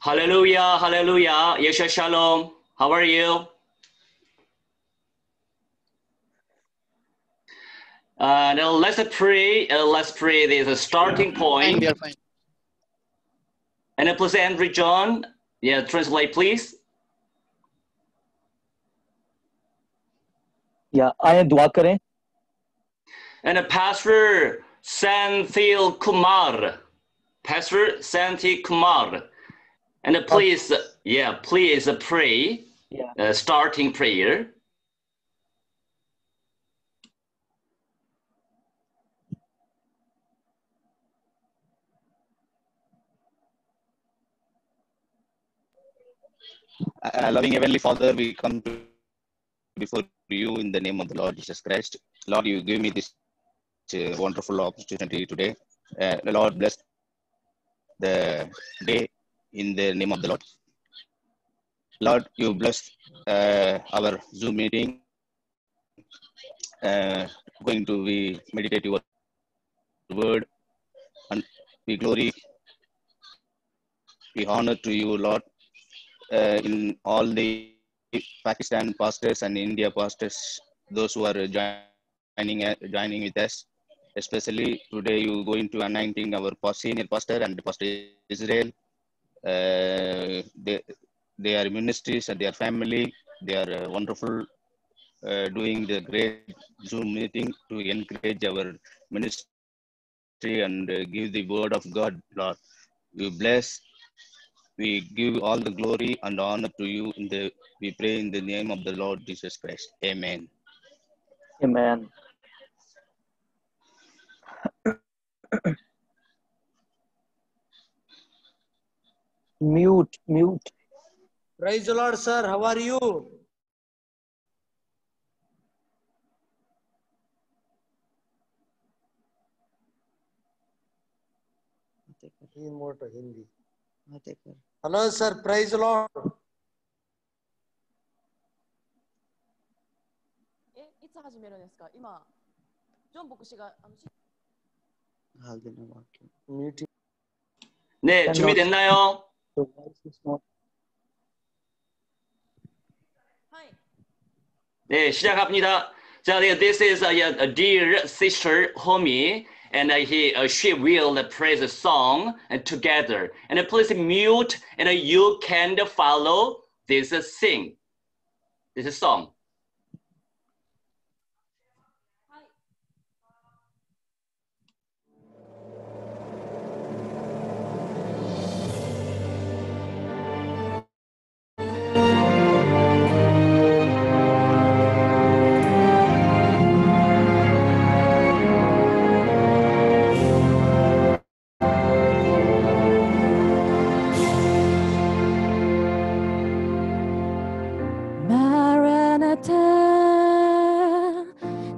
Hallelujah, hallelujah. Yeshua Shalom. How are you? Now let's pray. Let's pray. There's a starting point. Fine, we are fine. And please, Andrew John, translate, please. आए दुआ करें. And Pastor Santhil Kumar. Pastor Santhil Kumar. And please, please pray. Starting prayer. Loving Heavenly Father, we come before you in the name of the Lord Jesus Christ. Lord, you give me this wonderful opportunity today. Lord, bless the day in the name of the Lord. Lord, you bless our Zoom meeting. Going to be meditate your word, and we glory, we honor to you, Lord, in all the Pakistan pastors and India pastors, those who are joining with us. Especially today, you go into anointing our senior pastor and Pastor Israel. They are ministries and their family. They are wonderful, doing the great Zoom meeting to encourage our ministry and give the word of God, Lord. You bless. We give all the glory and honor to you. We pray in the name of the Lord Jesus Christ. Amen. Amen. Mute. Praise the Lord, sir. How are you? Hindi. Hello, sir. Praise the Lord. 네, 준비됐나요? 네, 시작합니다. 자, this is a dear sister Homi, and she will praise a song together. And please mute, and you can follow this song.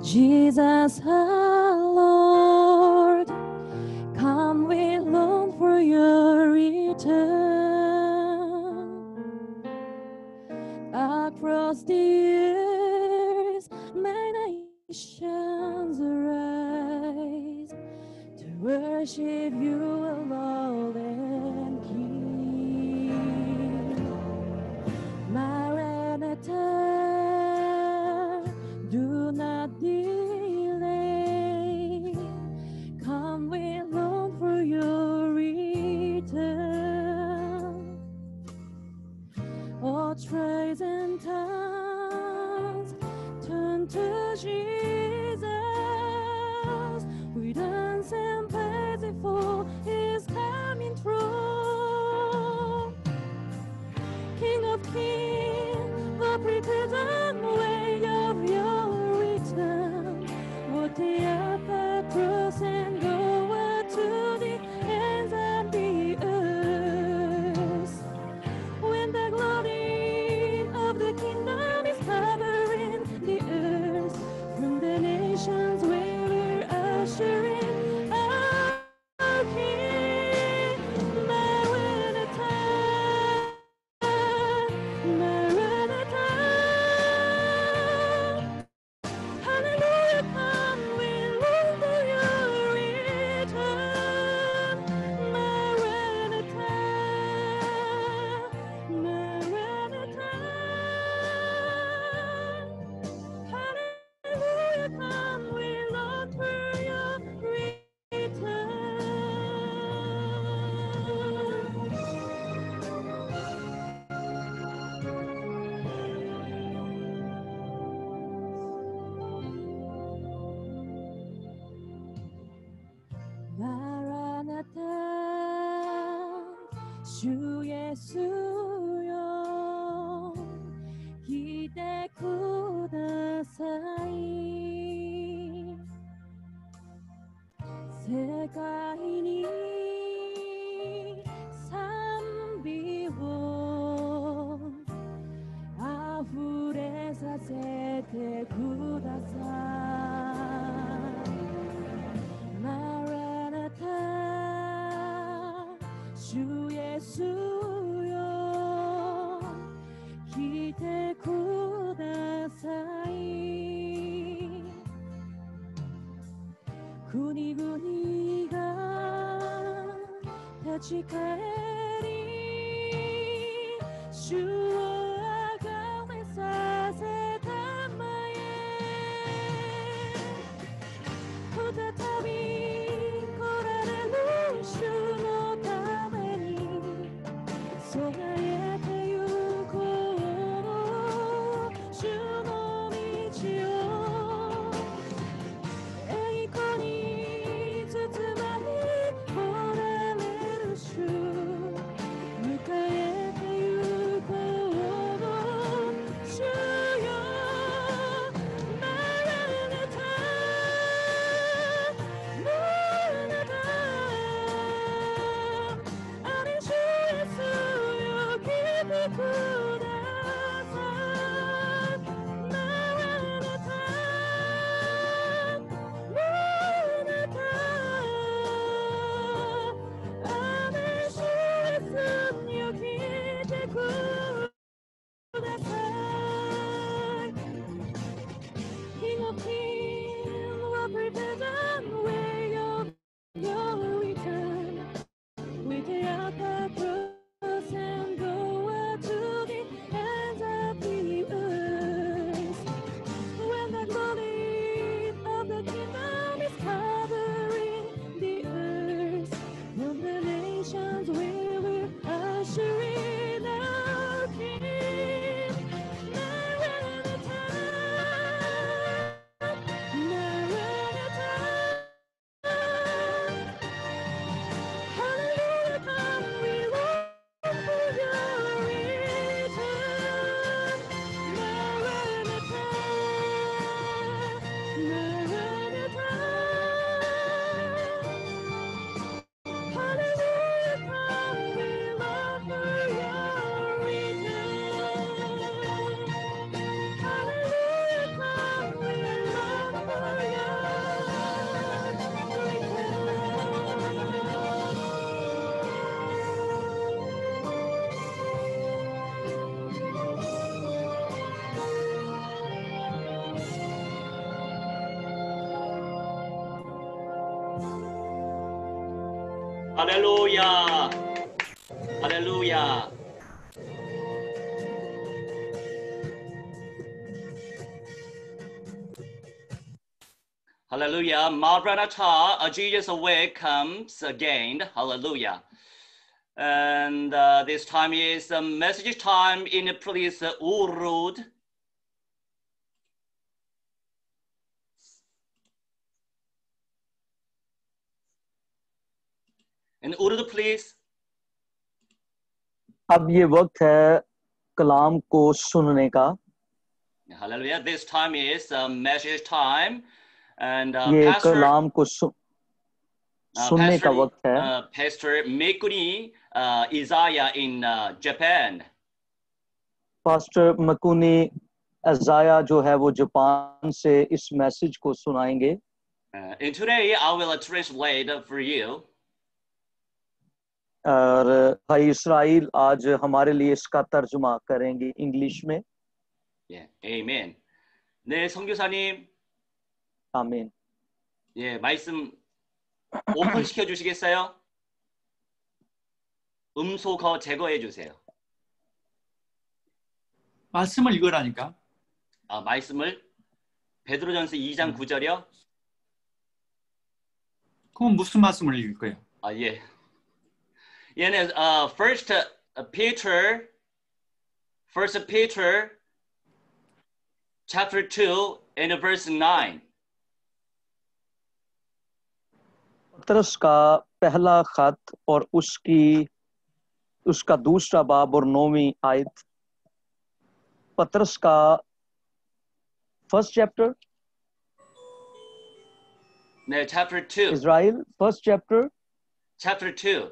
Jesus our Lord, come we long for your return. Across the years, many nations arise to worship you, Lord and King. Maranatha, do not delay. Come, we long for your return. All tribes and tongues turn to Jesus. We dance and praise Him, for He's coming through. King of kings, the prepared way of your return. What the upper cross and go to the ends of the earth. When the glory of the kingdom is covering the earth, from 주 예수여 기대 구다사이 세가이니 삼비호 아후레 사세테 구다사 마라나타 주 예수여 기대 구다사이 구니구니가 다치카에리 주어가메 사세다마에 후다타비 코라레루 슈노타메니 소가에 태유고 슈노미치오 에이코니 츠츠마니 코라레루 슈 무카에 태유고 주여 마라나타 마라나타 아니 주 예수여 기쁘 구다사 마라나타 마라나타 아니 주 예수여 기쁘 구다사 King of Kings, will prepare the way of your return. We take out the cross and go out to the ends of the earth. When the glory of the kingdom is covering the earth, from the nations we will usher in our King. Maranatha, Maranatha. Hallelujah, come, we long for your return. Maranatha, Maranatha. Hallelujah, come, we long for your return. Hallelujah, come, we long for your Hallelujah. Hallelujah. Hallelujah. Maranatha, Jesus away comes again. Hallelujah. And this time is message time in the place Urud. And Urud, please. अब ये वक्त है कलाम को सुनने का. Hallelujah. This time is message time. And ये कलाम को सुनने का वक्त है. Pastor Mekuni Isaiah in Japan. Pastor Mekuni Isaiah जो है वो जापान से इस मैसेज को सुनाएंगे. And today I will translate for you. और भाई इस्राइल आज हमारे लिए इसका तर्जुमा करेंगे इंग्लिश में. Yeah, amen. 네, 선교사님. 아멘. 예, 말씀 오픈 시켜 주시겠어요? 음소 제거해 주세요. 말씀을 읽으라니까. 아, 말씀을 베드로전서 2장 9절이요? 그럼 무슨 말씀을 읽을 거예요? 아, 예. 얘는 First Peter chapter 2 and verse 9. पतरस का पहला खत और उसकी उसका दूसरा बाब और 9वीं आयत, पतरस का first chapter, No, chapter 2. Israel first chapter, Chapter 2.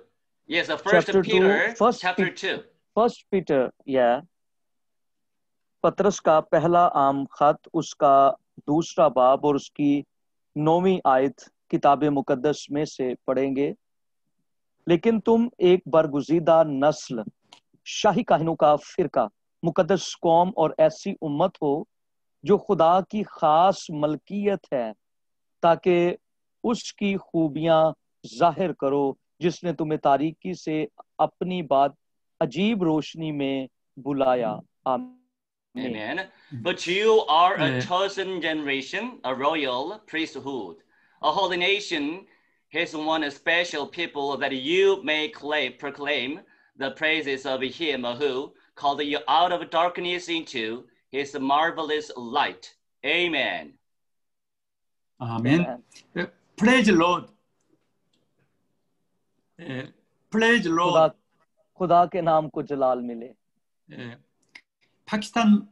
Yes, the first chapter 2, Peter, first chapter 2. First Peter, या पतरस का पहला आम खत, उसका दूसरा बाब और उसकी 9वीं आयत किताब मुकद्दस में से पढ़ेंगे। लेकिन तुम एक बरगुजीदा नस्ल, शाही काहिनों का फिरका, मुकद्दस कौम और ऐसी उम्मत हो जो खुदा की खास मलकियत है, ताकि उसकी खूबियां जाहिर करो जिसने तुम्हें तारीकी से अपनी बात अजीब रोशनी में बुलाया। आमीन। Amen. But you are a 네. chosen generation, a royal priesthood, a holy nation, his one special people, that you may proclaim the praises of him who called you out of darkness into his marvelous light. Amen. 아멘. Praise the Lord. Praise the Lord. खुदा के नाम को जलाल मिले। 파키스탄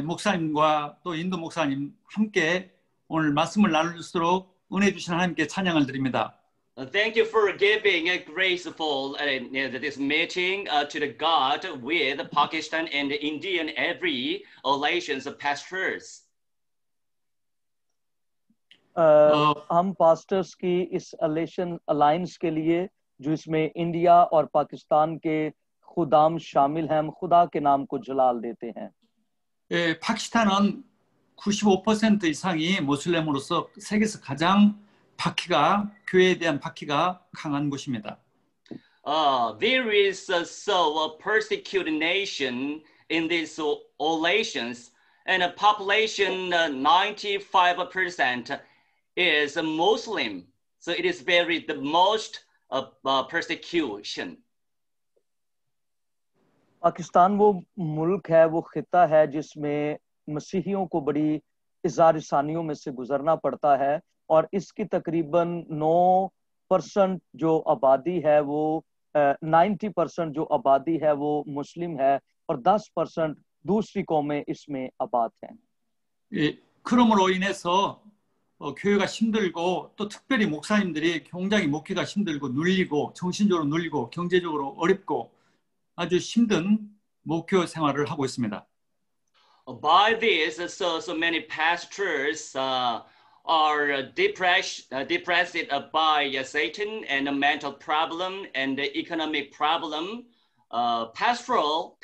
목사님과 또 인도 목사님 함께 오늘 말씀을 나눌수록 은혜 주신 하나님께 찬양을 드립니다. Thank you for giving a graceful this meeting to the God with Pakistan and India and every relations of pastors. हम pastors की इस alliance के लिए जो इसमें इंडिया और पाकिस्तान के खुदाम शामिल हैं, हम खुदा के नाम को जलाल देते हैं। 파키스탄은 95% 이상이 모슬렘으로서 세계에서 가장 박해가, 교회에 대한 박해가 강한 곳입니다. There is a persecuted nation in these relations, and a population 95% is Muslim. So it is the most persecution. Pakistan वो मुल्क है, वो खिता है जिसमें मसीहियों को बड़ी इज़ार-ए-सानियों में से गुजरना पड़ता है, और इसकी तकरीबन 9% जो आबादी है वो 90% जो आबादी है वो मुस्लिम है, और 10% दूसरी कौमें इसमें आबाद हैं। 그럼으로 인해서 교회가 힘들고, 또 특별히 목사님들이 굉장히 목회가 힘들고 눌리고, 정신적으로 눌리고, 경제적으로 어렵고 아주 힘든 목교 생활을 하고 있습니다. By this, so many pastors are depressed by Satan and a mental problem and the economic problem. Pastoring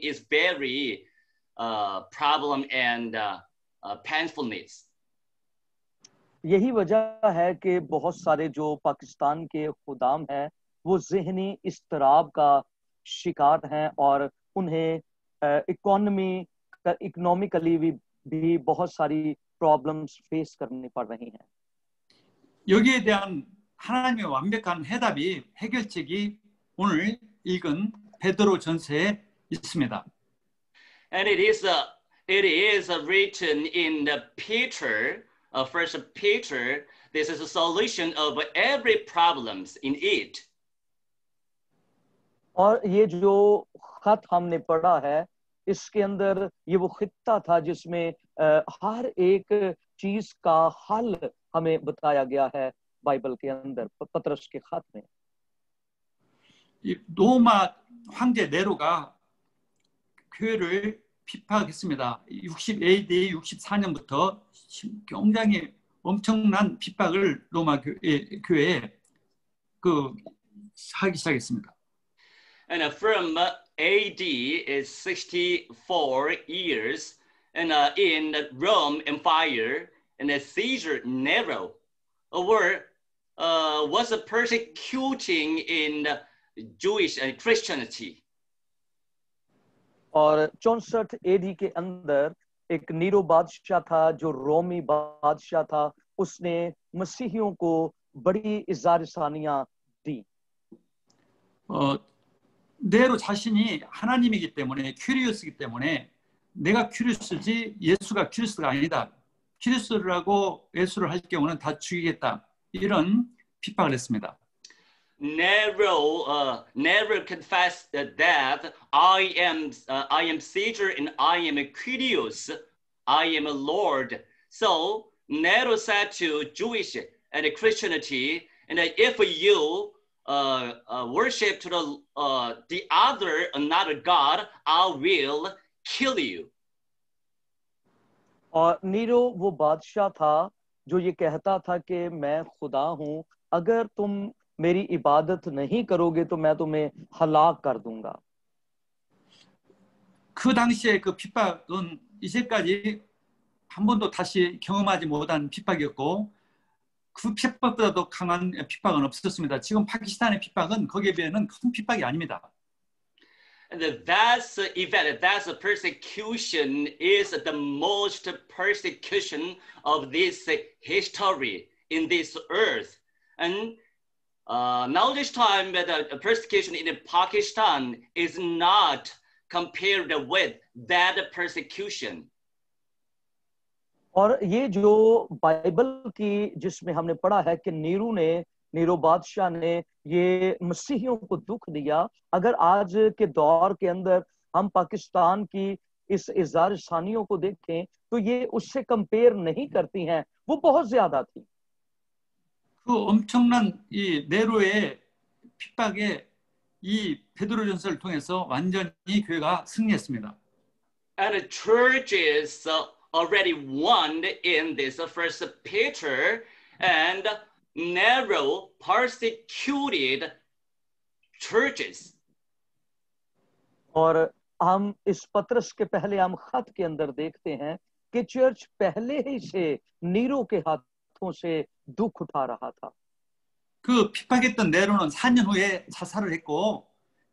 is very problem and painfulness. यही वजह है कि बहुत सारे जो पाकिस्तान के खुदाम हैं वो ज़हनी इस्तराब का शिकार हैं, और उन्हें इकोनॉमिकली भी बहुत सारी प्रॉब्लम्स फेस करनी पड़ रही हैं। 여기에 대한 하나님의 완벽한 해결책이 오늘 읽은 베드로 전서에 있습니다. And it is written in the Peter, First Peter. This is a solution of every problems in it. और ये जो खत हमने पढ़ा है, इसके अंदर ये वो खित्ता था जिसमें हर एक चीज का हल हमें बताया गया है बाइबल के अंदर, पतरस के खत में। 로마 황제 네로가 교회를 비판했습니다. 60 AD 64년부터 굉장히 엄청난 핍박을 로마 교회에 하기 시작했습니다. And from AD is 64 years, and in the Rome Empire, and the Caesar Nero was persecuting in Jewish Christianity. और 64 AD के अंदर एक नीरो बादशाह था जो रोमी बादशाह था, उसने मसीहियों को बड़ी इज़ार-ए-सानियां दी। 네로 자신이 하나님이기 때문에, 큐리오스이기 때문에 내가 큐리오스지 예수가 큐리오스가 아니다. 큐리오스라고 예수를 할 경우는 다 죽이겠다. 이런 핍박을 했습니다. never confess that I am Caesar and I am Quirios, I am a Lord. So Nero said to Jewish and Christianity, and if you worship to the other another God, I will kill you. और Nero वो बादशाह था जो ये कहता था कि मैं खुदा हूं, अगर तुम मेरी इबादत नहीं करोगे तो मैं तुम्हें हलाक कर दूंगा. 그 당시에 그 핍박은 이제까지 한 번도 다시 경험하지 못한 핍박이었고 그 핍박보다도 강한 핍박은 없었습니다. 지금 파키스탄의 핍박은 거기에 비해는 큰 핍박이 아닙니다. And that's event, that's persecution is the most persecution of this history in this earth. And now this time the persecution in Pakistan is not compared with that persecution. और ये जो बाइबल की जिसमें हमने पढ़ा है कि नीरो बादशाह ने ये मसीहियों को दुख दिया, अगर आज के दौर के अंदर हम पाकिस्तान की इस इज़हार सानियों को देखें तो ये उससे कंपेयर नहीं करती हैं, वो बहुत ज्यादा थी. 그 엄청난 이 네로의 핍박에 이 베드로전서를 통해서 완전히 교회가 승리했습니다. And the churches already won in this first Peter, and Nero persecuted churches. और हम इस पत्रस के पहले हम खत के अंदर देखते हैं कि चर्च पहले ही से नीरो के हाथों से दुख उठा रहा था. 그 핍박했던 네로는 4년 후에 자살을 했고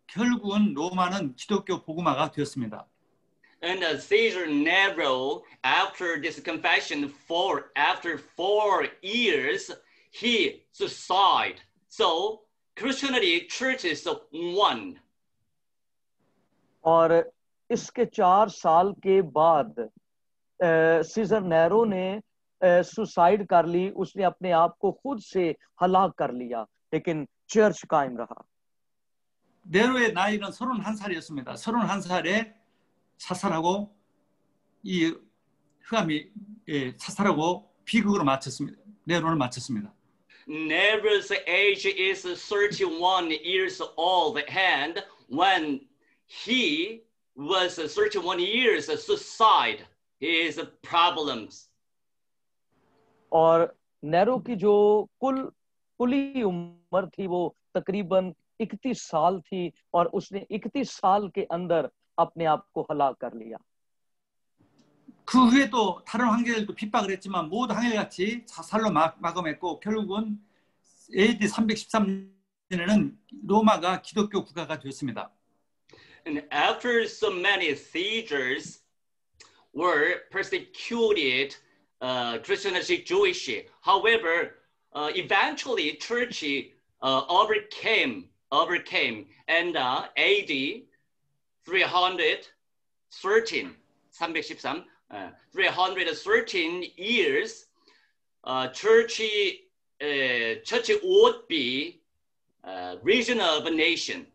결국은 로마는 기독교 복음화가 되었습니다. And Caesar Nero, after this confession, after 4 years, he suicide. So Christianity churches won. और इसके 4 साल के बाद सीजर नेरो ने सुसाइड कर ली, उसने अपने आप को खुद से हलाक कर लिया, लेकिन चर्च कायम रहा. 네로의 나이는 31살이었습니다. 31살에 자살하고 이 흑암이 자살하고 비극으로 마쳤습니다. 네로를 마쳤습니다. Nero's age is 31 years old, and when he was 31 years, suicide, his problems. और नेरो की जो कुली उम्र थी वो तकरीबन 31 साल थी और उसने 31 साल के अंदर अपने आप को हलाक कर लिया. 그 후에도 다른 황제들도 핍박을 했지만 모두 한결같이 자살로 마감했고 결국은 AD 313년에는 로마가 기독교 국가가 되었습니다. And after so many Caesars were persecuted, Christianity, Jewish. However, eventually church overcame, and AD 313, 313 years, church would be region of a nation.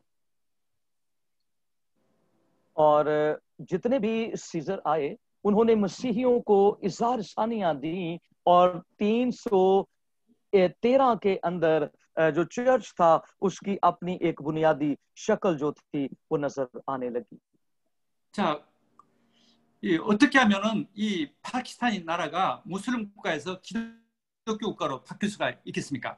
और जितने भी सीजर आए उन्होंने मसीहियों को इज़हार सानियां दी और 313 के अंदर जो चर्च था उसकी अपनी एक बुनियादी शक्ल जो थी वो नजर आने लगी. 자, 어떻게 하면은 이 파키스탄 나라가 무슬림 국가에서 기독교 국가로 바뀔 수가 있겠습니까?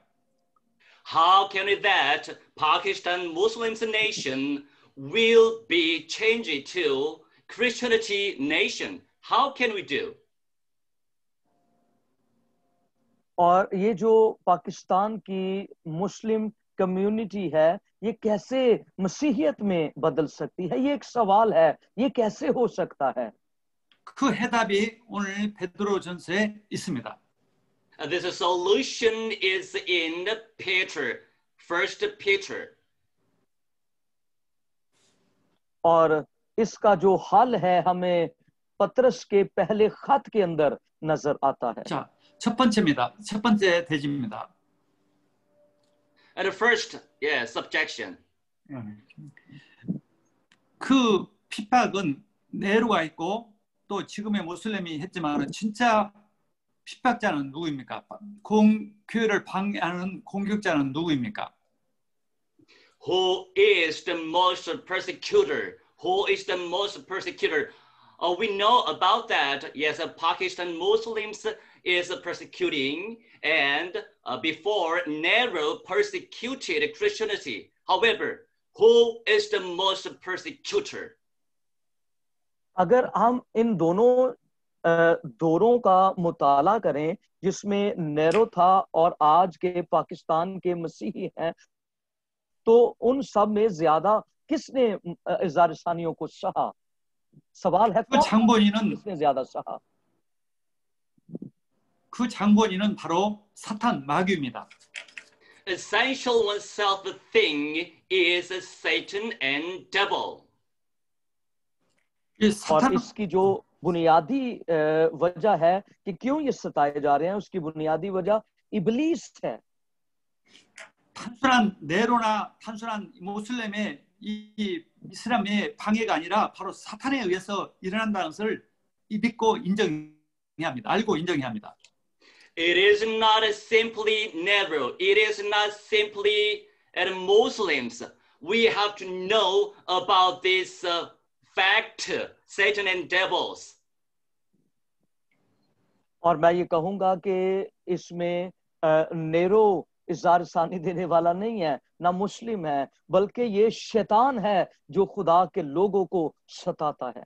How can it that Pakistan Muslims nation will be changed to Christianity nation? How can we do? और ये जो पाकिस्तान की मुस्लिम कम्युनिटी है ये कैसे मसीहियत में बदल सकती है, ये एक सवाल है, ये कैसे हो सकता है? 그 해답이 오늘 베드로전서에 있습니다. This solution is in Peter, First Peter. और इसका जो हल है हमें पत्रस के पहले खत के अंदर नजर आता है. 자, 첫 번째입니다. 첫 번째 대지입니다. And the first, yeah, subjection. 그 핍박은 네로가 있고 또 지금의 모슬렘이 했지만 진짜 핍박자는 누구입니까? 교회를 방해하는 공격자는 누구입니까? Who is the most persecutor? Who is the most persecutor? We know about that. Yes, Pakistan Muslims is persecuting, and before Nehru persecuted Christianity. However, who is the most persecutor? अगर हम इन दोनों दौरों का मुताला करें जिसमें नेहरू था और आज के पाकिस्तान के मसीही हैं, तो उन सब में ज्यादा किसने इज़हार सानियों को सहा? सवाल है किसने ज्यादा सहा? 그 장본인은 바로 사탄 마귀입니다. Essential oneself thing is Satan and devil. और इसकी जो बुनियादी वजह है कि क्यों ये सताए जा रहे हैं, उसकी बुनियादी वजह इब्लीस है. 단순한 네로나 단순한 모슬렘의 이 이슬람의 방해가 아니라 바로 사탄에 의해서 일어난다는 것을 믿고 인정해야 합니다. 알고 인정해야 합니다. It is not simply Nehru. It is not simply Muslims. We have to know about this fact, Satan and devils. और मैं ये कहूंगा कि इसमें नेरो इज़हार सानी देने वाला नहीं है, ना मुस्लिम है, बल्कि ये शैतान है जो खुदा के लोगों को सताता है.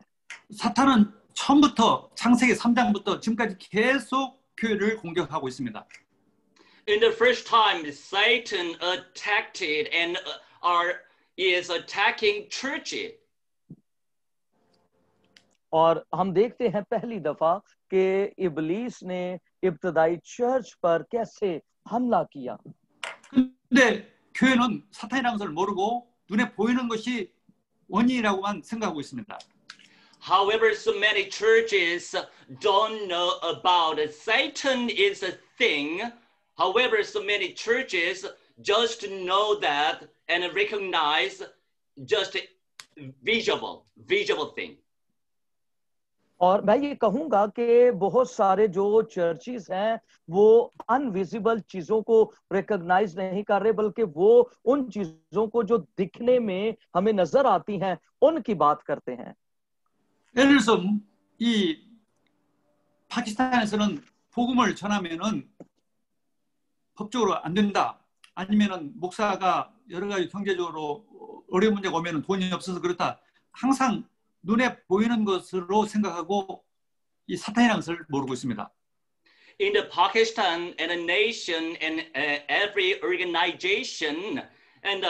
사탄은 처음부터 창세기 3장부터 지금까지 계속 교회를 공격하고 있습니다. In the first time, Satan attacked it and is attacking churches. और हम देखते हैं पहली दफा कि इब्लीस ने इब्तदाई चर्च पर कैसे हमला किया. 근데 교회는 사탄이라는 것을 모르고 눈에 보이는 것이 원인이라고만 생각하고 있습니다. However, so many churches don't know about Satan is a thing. However, so many churches just know that and recognize just visible thing. और मैं ये कहूंगा कि बहुत सारे जो चर्चेस हैं वो अनविजिबल चीजों को रिकॉग्नाइज नहीं कर रहे, बल्कि वो उन चीजों को जो दिखने में हमें नजर आती हैं उनकी बात करते हैं. 예를 들어서 이 파키스탄에서는 복음을 전하면은 법적으로 안 된다. 아니면은 목사가 여러 가지 경제적으로 어려운 문제가 오면은 돈이 없어서 그렇다. 항상 눈에 보이는 것으로 생각하고 이 사탄이라는 것을 모르고 있습니다. In the Pakistan and a nation and every organization and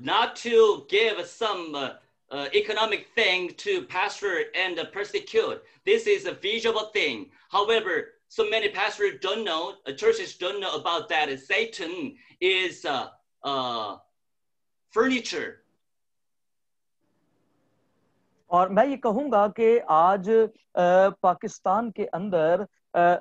not to give some economic thing to pastor and persecute. This is a visible thing. However, so many pastors don't know, churches don't know about that. Satan is furniture. और मैं ये कहूंगा कि आज पाकिस्तान के अंदर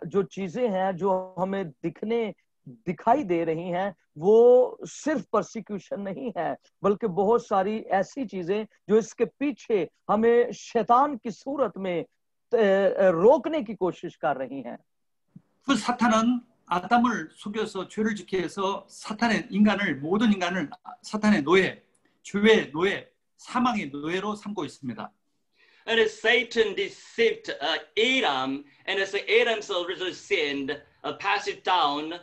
जो चीजें हैं जो हमें दिखाई दे रही हैं वो सिर्फ परसिक्यूशन नहीं है, बल्कि बहुत सारी ऐसी चीजें जो इसके पीछे हमें शैतान की सूरत में रोकने की कोशिश कर रही हैं. 그 사탄은 아담을 속여서 죄를 짓게 해서 모든 인간을 사탄의 노예, 죄의 노예, 사망의 노예로 삼고 있습니다. And Satan deceived Adam, and as Adam's original sin passed it down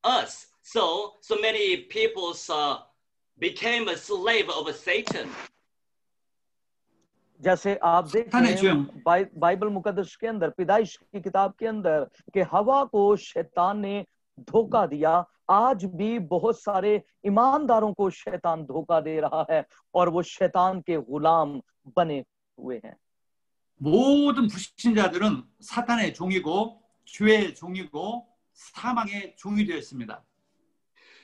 us. So many people became a slave of Satan. जैसे आप देखते हैं बाइबल मुकद्दस के अंदर, पैदाइश की किताब के अंदर कि हवा को शैतान ने धोखा दिया. आज भी बहुत सारे ईमानदारों को शैतान धोखा दे रहा है और वो शैतान के गुलाम बने हुए हैं. 모든 불신자들은 사탄의 종이고 죄의 종이고 사망의 종이 되었습니다.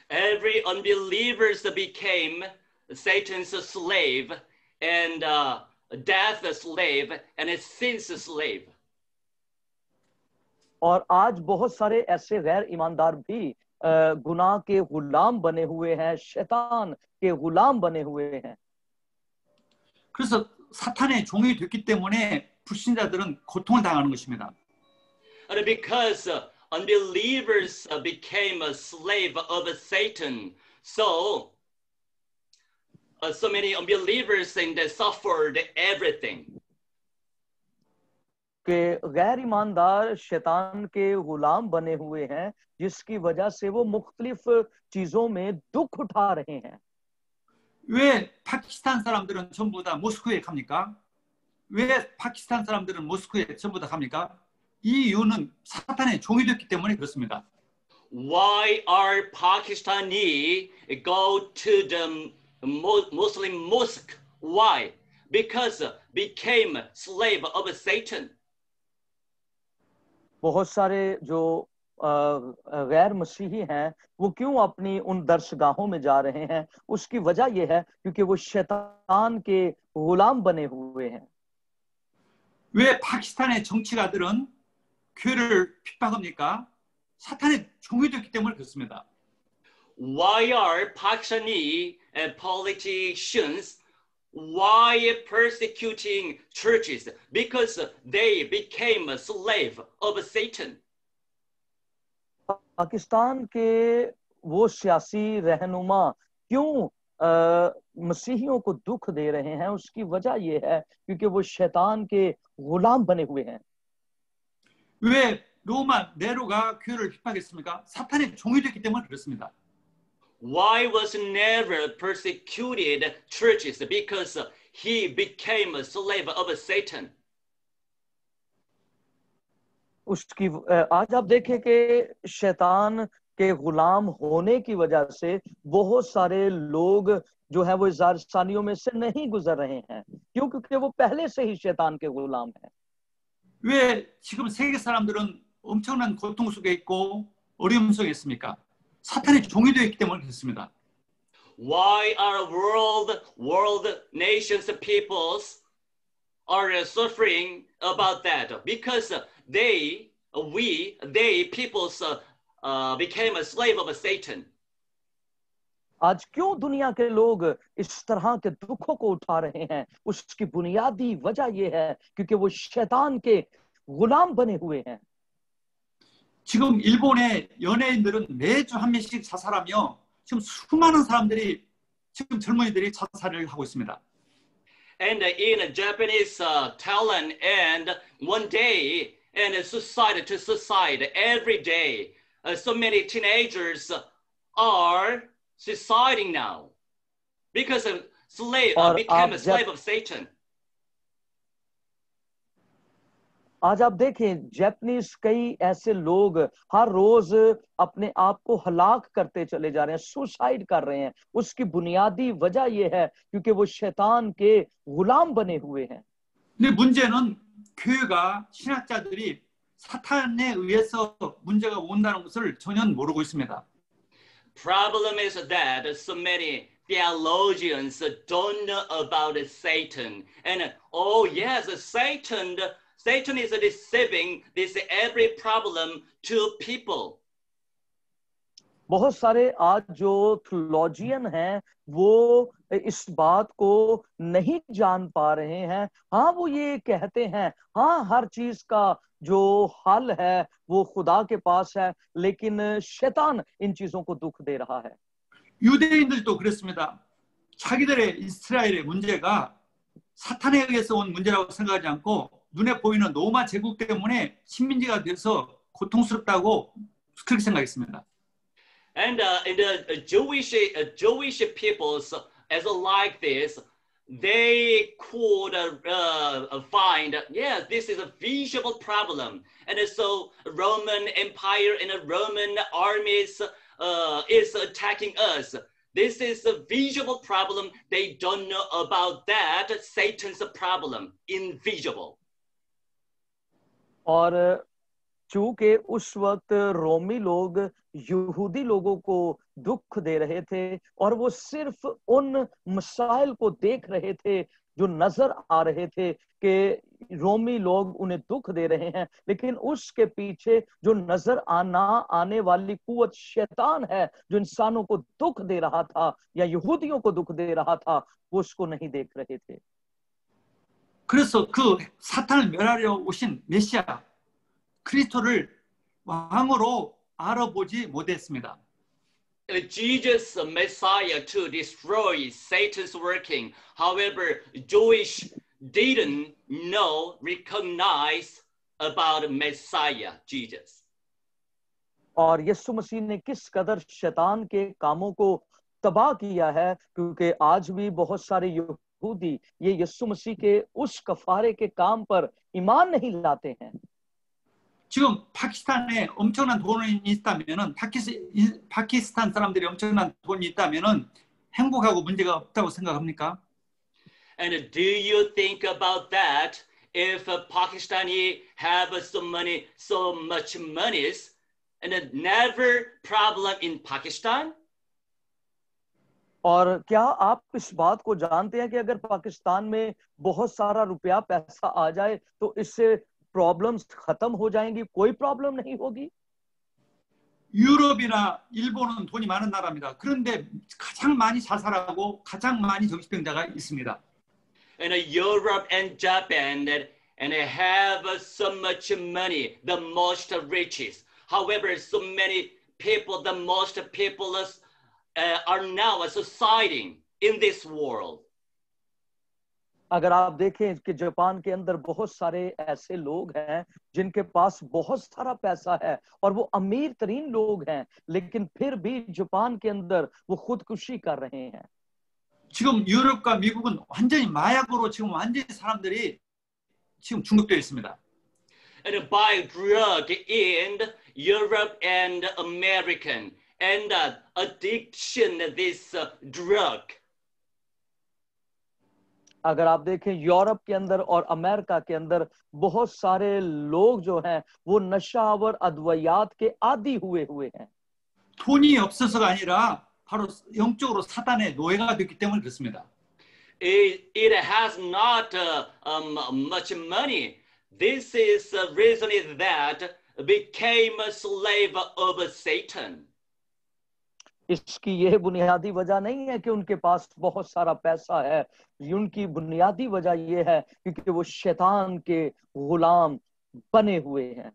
Every unbelievers became Satan's slave and death's slave and sin's slave. और आज बहुत सारे ऐसे गैर ईमानदार भी गुनाह के गुलाम बने हुए हैं, शैतान के गुलाम बने हुए हैं। 그래서 사탄의 종이 됐기 때문에 불신자들은 고통을 당하는 것입니다. And because unbelievers became a slave of Satan, so so many unbelievers and they suffered everything. कि गैर ईमानदार शैतान के गुलाम बने हुए हैं, जिसकी वजह से वो मुख्तलिफ चीजों में दुख उठा रहे हैं। 왜 파키스탄 사람들은 전부 다 모스크에 갑니까? 왜 파키스탄 사람들은 모스크에 전부 다 갑니까? 이 이유는 사탄의 종이 됐기 때문에 그렇습니다. Why are Pakistani go to the Muslim mosque? Why? Because became slave of Satan. बहुत सारे जो गैर मसीही हैं वो क्यों अपनी उन दर्शगाहों में जा रहे हैं? उसकी वजह यह है क्योंकि वो शैतान के गुलाम बने हुए हैं। 왜 파키스탄의 정치가들은 교회를 핍박합니까? 사탄의 종이 됐기 때문에 그렇습니다. Why are Pakistani politicians why persecuting churches? Because they became a slave of Satan. Pakistan के वो सियासी रहनुमा क्यों मसीहियों को दुख दे रहे हैं? उसकी वजह ये है क्योंकि वो शैतान के गुलाम बने हुए हैं। 왜 로마 네로가 교회를 핍박했습니까? 사탄의 종이 됐기 때문에 그렇습니다. Why was Nero persecuted churches? Because he became a slave of Satan. उसकी आज आप देखें कि शैतान के गुलाम होने की वजह से बहुत सारे लोग जो है वो इस आसानियों में से नहीं गुजर रहे हैं। क्यों? क्योंकि वो पहले से ही शैतान के गुलाम हैं। 왜 지금 세계 사람들은 엄청난 고통 속에 있고 어려움 속에 있습니까? 사탄의 종이 되어 있기 때문에 그렇습니다. Why are world nations peoples are suffering about that? Because they peoples became a slave of Satan. आज क्यों दुनिया के लोग इस तरह के दुखों को उठा रहे हैं? उसकी बुनियादी वजह यह है क्योंकि वो शैतान के गुलाम बने हुए हैं। 지금 일본의 연예인들은 매주 한 명씩 자살하며 지금 수많은 사람들이 지금 젊은이들이 자살을 하고 있습니다. And in Japanese talent, and one day, and suicide to suicide every day, so many teenagers are suiciding now because of became a slave of Satan. आज आप देखें जापानीज कई ऐसे लोग हर रोज अपने आप को हलाक करते चले जा रहे हैं, सुसाइड कर रहे हैं। उसकी बुनियादी वजह यह है क्योंकि वो शैतान के गुलाम बने हुए हैं। 근데 문제는 교회가 신학자들이 사탄에 의해서 문제가 온다는 것을 전혀 모르고 있습니다. Problem is that so many theologians don't know about Satan, and oh yes, Satan is deceiving this every problem to people. बहुत सारे आज जो थियोलॉजियन हैं वो इस बात को नहीं जान पा रहे हैं। हाँ, वो ये कहते हैं हाँ हर चीज का जो हल है वो खुदा के पास है, लेकिन शैतान इन चीजों को दुख दे रहा है। 유대인들도 그랬습니다. 자기들의 이스라엘의 문제가 사탄에 의해서 온 문제라고 생각하지 않고 눈에 보이는 로마 제국 때문에 식민지가 돼서 고통스럽다고 그렇게 생각했습니다. And in the Jewish peoples as like this, they could find this is a visible problem, and so Roman Empire and Roman armies is attacking us. This is a visible problem. They don't know about that. Satan's problem, invisible. और चूंकि उस वक्त रोमी लोग यहूदी लोगों को दुख दे रहे थे और वो सिर्फ उन मसाइल को देख रहे थे जो नजर आ रहे थे कि रोमी लोग उन्हें दुख दे रहे हैं, लेकिन उसके पीछे जो नजर आने वाली कुव्वत शैतान है, जो इंसानों को दुख दे रहा था या यहूदियों को दुख दे रहा था, वो उसको नहीं देख रहे थे। 그래서 그 사탄을 멸하려 오신 메시아 그리스도를 왕으로 알아보지 못했습니다. Jesus, Messiah, to destroy Satan's working. However, Jewish didn't recognize about Messiah, Jesus. और यीशु मसीह ने किस कदर शैतान के कामों को तबाह किया है, क्योंकि आज भी बहुत सारे यहूदी ये यीशु मसीह के उस कफारे के काम पर ईमान नहीं लाते हैं। 지금 파키스탄에 엄청난 돈이 있다면은 파키스탄 사람들이 엄청난 돈이 있다면은 행복하고 문제가 없다고 생각합니까? And do you think about that? If Pakistani have so much money, and never problem in Pakistan? और क्या आप इस बात को जानते हैं कि अगर पाकिस्तान में बहुत सारा रुपया पैसा आ जाए तो इससे प्रॉब्लम्स खत्म हो जाएंगी, कोई प्रॉब्लम नहीं होगी? 유럽이나 일본은 돈이 많은 나라입니다. 그런데 가장 많이 자살하고 가장 많이 정신병자가 있습니다. And Europe and Japan and have so much money, the most riches. However, so many people, the most people are now suiciding in this world. अगर आप देखें कि जापान के अंदर बहुत सारे ऐसे लोग हैं जिनके पास बहुत सारा पैसा है और वो अमीर तरीन लोग हैं, लेकिन फिर भी जापान के अंदर वो खुदकुशी कर रहे हैं। 지금 유럽과 미국은 완전히 마약으로 지금 완전히 사람들이 지금 중독되어 있습니다. And by drug in Europe and American and addiction this drug. अगर आप देखें यूरोप के अंदर और अमेरिका के अंदर बहुत सारे लोग जो हैं वो नशावर अद्वैयात के आदी हुए हैं। 돈이 없어서가 아니라 바로 영적으로 사단의 노예가 됐기 때문에 그렇습니다. It has not much money. This is the reason is that became a slave of Satan. इसकी यह बुनियादी वजह नहीं है कि उनके पास बहुत सारा पैसा है, उनकी बुनियादी वजह यह है क्योंकि वो शैतान के गुलाम बने हुए हैं।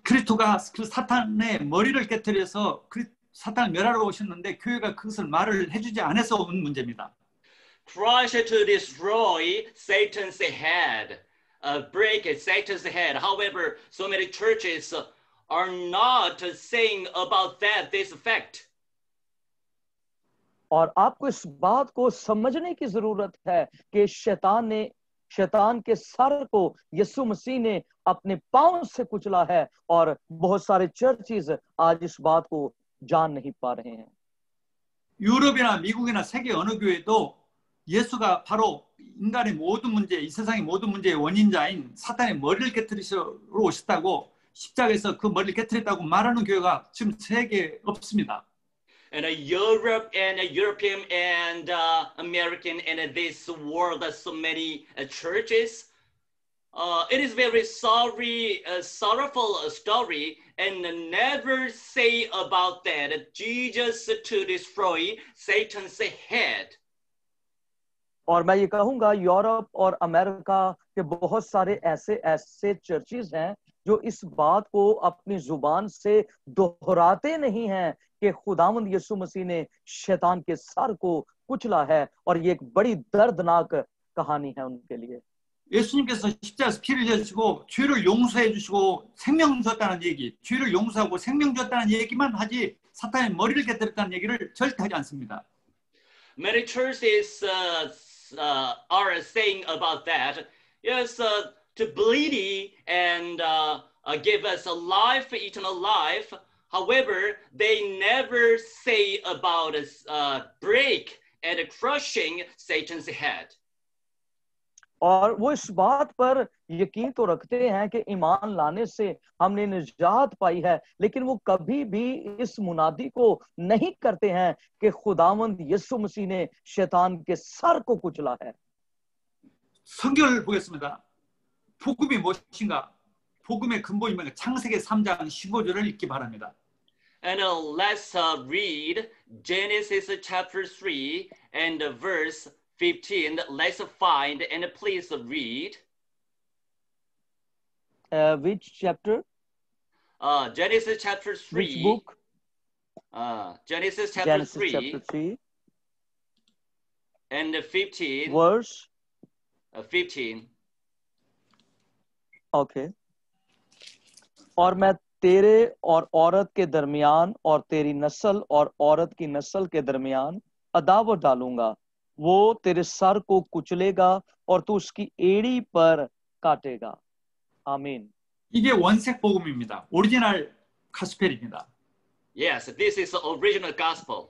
그리스도가 그 사탄의 머리를 깨트려서 사탄을 멸하러 오셨는데 교회가 그것을 말을 해주지 않아서 온 문제입니다. Christ to destroy Satan's head, break Satan's head. However, so many churches are not saying about that, this fact. और आपको इस बात को समझने की जरूरत है कि शैतान के सर को यीशु मसीह ने अपने पांव से कुचला है और बहुत सारे चर्चेस आज इस बात को जान नहीं पा रहे हैं। 유럽이나 미국이나 세계 어느 교회도 예수가 바로 인간의 모든 문제, 이 세상의 모든 문제의 원인자인 사탄의 머리를 깨트리러 오셨다고 십자가에서 그 머리를 깨트렸다고 말하는 교회가 지금 세계에 없습니다. And Europe and European and American and this world, so many churches. It is very sorrowful story, and never say about that. Jesus to destroy Satan's head. और मैं ये कहूंगा यूरोप और अमेरिका के बहुत सारे ऐसे चर्चेस हैं जो इस बात को अपनी जुबान से दोहराते नहीं हैं कि खुदावंद यीशु मसीह ने शैतान के सर को कुचला है, और ये एक बड़ी दर्दनाक कहानी है उनके लिए। 예수님께서 십자가에서 피를 흘리시고 죄를 용서해 주시고 생명 줬다는 얘기, 죄를 용서하고 생명 줬다는 얘기만 하지 사탄의 머리를 깨뜨렸다는 얘기를 절대 하지 않습니다. Many churches are saying about that. Yes, to bleed and give us a life, eternal life. However, they never say about break and crushing Satan's head. और वो इस बात पर यकीन तो रखते हैं कि ईमान लाने से हमने निजात पाई है, लेकिन वो कभी भी इस मुनादी को नहीं करते हैं कि खुदावंद यीशु मसीह ने शैतान के सर को कुचला है। 성경을 보겠습니다. 복음이 무엇인가? 복음의 근본이 뭔가 창세기 3장 15절을 읽기 바랍니다. And let's read Genesis chapter 3 and verse 15. Let's find and please read. Which chapter? Genesis chapter 3. Which book? Genesis chapter Genesis 3 chapter 3. and 15. Verse 15. Okay. और मैं तेरे और औरत के दरमियान और तेरी नस्ल और औरत की नस्ल के दरमियान अदावत डालूंगा, वो तेरे सर को कुचलेगा और तू उसकी एड़ी पर काटेगा। आमीन। 이게 원색 복음입니다. 오리지널 가스펠입니다. Yes, this is the original gospel.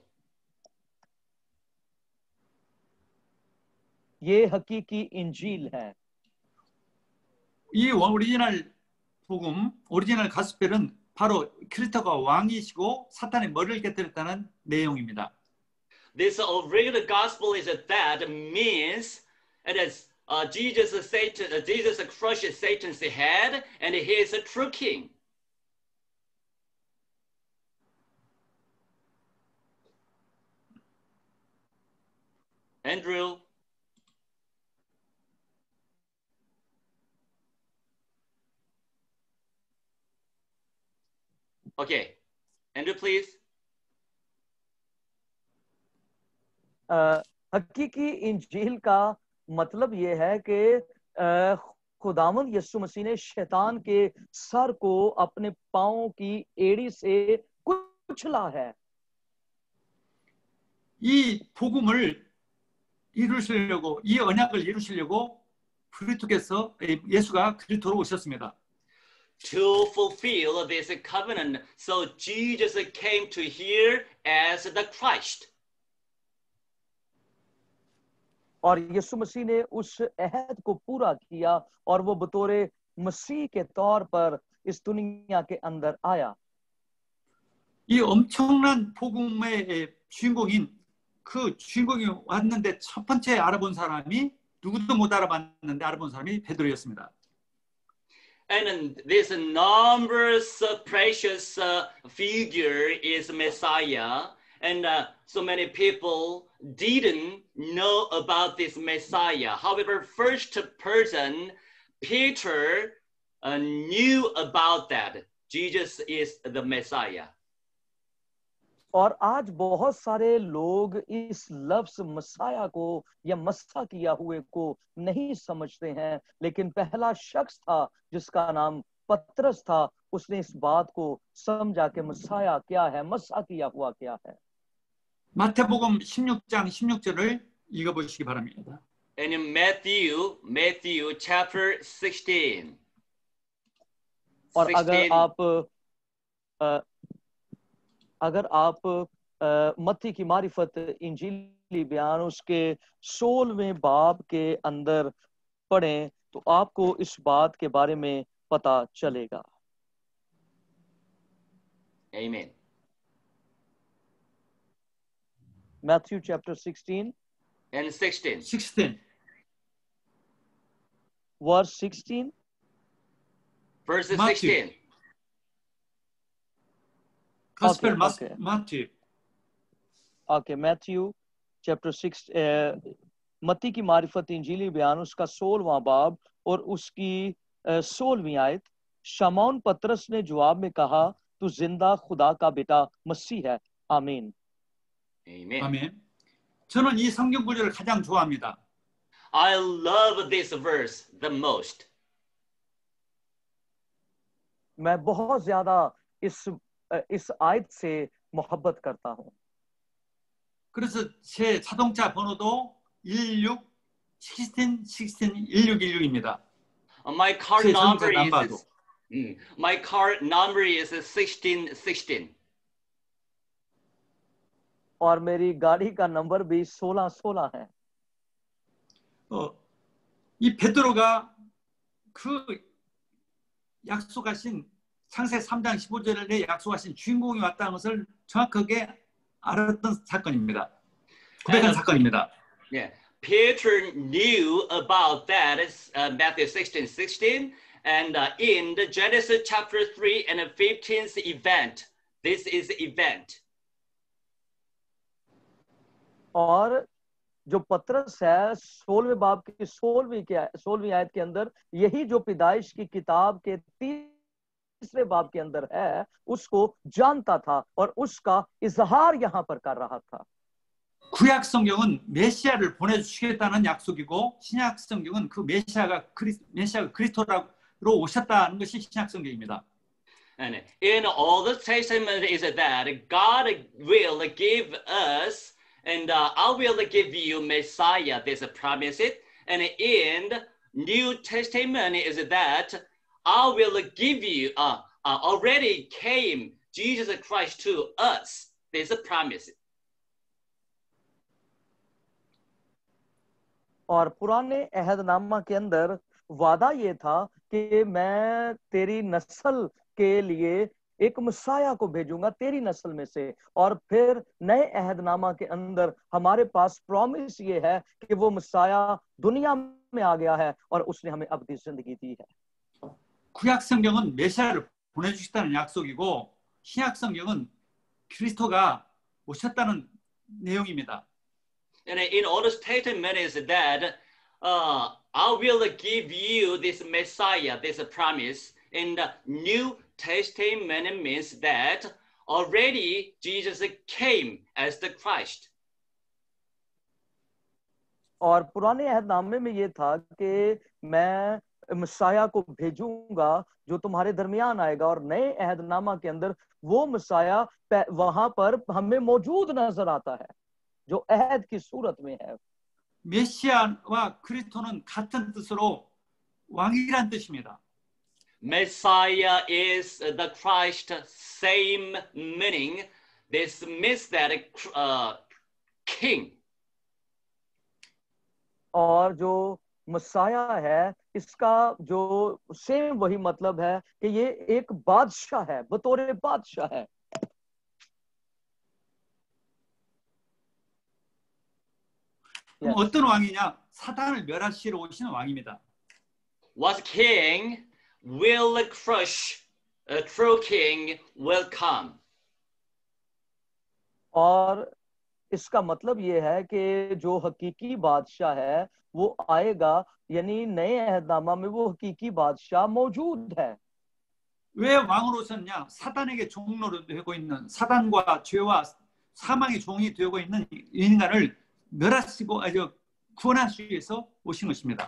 ये हकीकी इंजील है। 이 오리지널 복음, 오리지널 가스펠은 바로 그리스도가 왕이시고 사탄의 머리를 깨뜨렸다는 내용입니다. This original gospel is that means it is Jesus crushes Satan's head and he is a true king. Andrew. Okay, Andrew, please. हकीकी इंजील का मतलब ये है कि खुदावंद यीशु मसीह ने शैतान के सर को अपने पांव की एड़ी से कुचला है। 이 복음을 이루시려고, 이 언약을 이루시려고 그리스도께서 예수가 그리스도로 오셨습니다. To fulfill this covenant, so Jesus came to here as the Christ. और यीशु मसीह ने उस अहद को पूरा किया और वो बतौरे मसीह के तौर पर इस दुनिया के अंदर आया। 이 엄청난 복음의 주인공인 그 주인공이 왔는데 첫 번째 알아본 사람이 누구도 못 알아봤는데 알아본 사람이 베드로였습니다. And this numberless precious figure is Messiah, and so many people didn't know about this Messiah. However, first person, Peter, knew about that. Jesus is the Messiah. और आज बहुत सारे लोग इस लफ्ज मसाया को या मस्सा किया हुए को नहीं समझते हैं, लेकिन पहला शख्स था जिसका नाम पतरस था, उसने इस बात को समझा कि मसाया क्या है, मस्सा किया हुआ क्या है। 마태복음 16장 16절을 읽어보시기 바랍니다. And in Matthew chapter 16. और अगर आप मत्ती की मारिफत इंजीली बयान उसके 16वें बाब के अंदर पढ़ें तो आपको इस बात के बारे में पता चलेगा। Amen. Matthew chapter 16 and 16. Verse 16. Verses 16. Gospel Matthew. Okay, Matthew chapter 6. मत्ती की मारिफत इंजीली बयान उसका 16वां बाब और उसकी 16वीं आयत। शमौन पतरस ने जवाब में कहा, तू जिंदा खुदा का बेटा मसीह है। आमीन। 아멘. 저는 이 성경 구절을 가장 좋아합니다. I love this verse the most. मैं बहुत ज्यादा इस आयत से मोहब्बत करता हूँ। 그래서 제 자동차 번호도 1616입니다. My car number is 1616. और मेरी गाड़ी का नंबर भी 1616 है। 이 베드로가 그 약속하신 창세기 3장 15절에 약속하신 주인공이 왔다는 것을 정확하게 알았던 사건입니다. 고백한 사건입니다. Yeah, Peter knew about that. Matthew 16:16, and in the Genesis chapter 3 and 15th event, this is the event. और जो पतरस है 16वें बाब की 16वीं आयत के अंदर यही जो पैदाइश की किताब के 30वें बाब के अंदर है उसको जानता था और उसका इजहार यहाँ पर कर रहा था. 구약 성경은 메시아를 보내주시겠다는 약속이고 신약 성경은 그 메시아가 그리스도로 오셨다는 것이 신약 성경입니다. And in all the Testament is that God will give us, and I will give you Messiah. There's a promise it. And in the New Testament is that I will give you already came Jesus Christ to us. There's a promise. और पुराने अहदनामा के अंदर वादा ये था कि मैं तेरी नस्ल के लिए एक मसाया को भेजूंगा तेरी नस्ल में से. और फिर नए अहदनामा के अंदर हमारे पास प्रॉमिस ये है कि वो मसाया दुनिया में आ गया है और उसने हमें अब्दी जिंदगी दी है. 구약 성경은 메시아를 보내주시다는 약속이고 신약 성경은 그리스도가 오셨다는 내용입니다. And in Old Testament is that I will give you this Messiah, this promise. In the New Testament means that already Jesus came as the Christ. और पुराने अहदनामे में ये था कि मैं मसाया को भेजूंगा जो तुम्हारे दरमियान आएगा. और नए अहदनामा के अंदर वो मसाया वहां पर हमें मौजूद नजर आता है जो अहद की सूरत में है. 메시아와 그리스도는 같은 뜻으로 왕이란 뜻입니다. Messiah is the Christ, same meaning. This means that king. और जो मसाया है इसका जो सेम वही मतलब है कि ये एक बादशाह है, बतौर बादशाह है. 어떤 왕이냐? 사단을 멸하시러 오시는 왕입니다. What king will crush? A true king will come. और इसका मतलब ये है कि जो हकीकी बादशाह है वो आएगा. यानी नए अहदनामा में वो हकीकी बादशाह मौजूद है. 왜 왕으로 오셨냐? 사단에게 종로로 되고 있는 사단과 죄와 사망의 종이 되고 있는 인간을 멸하시고 구원하시기 위해서 오신 것입니다.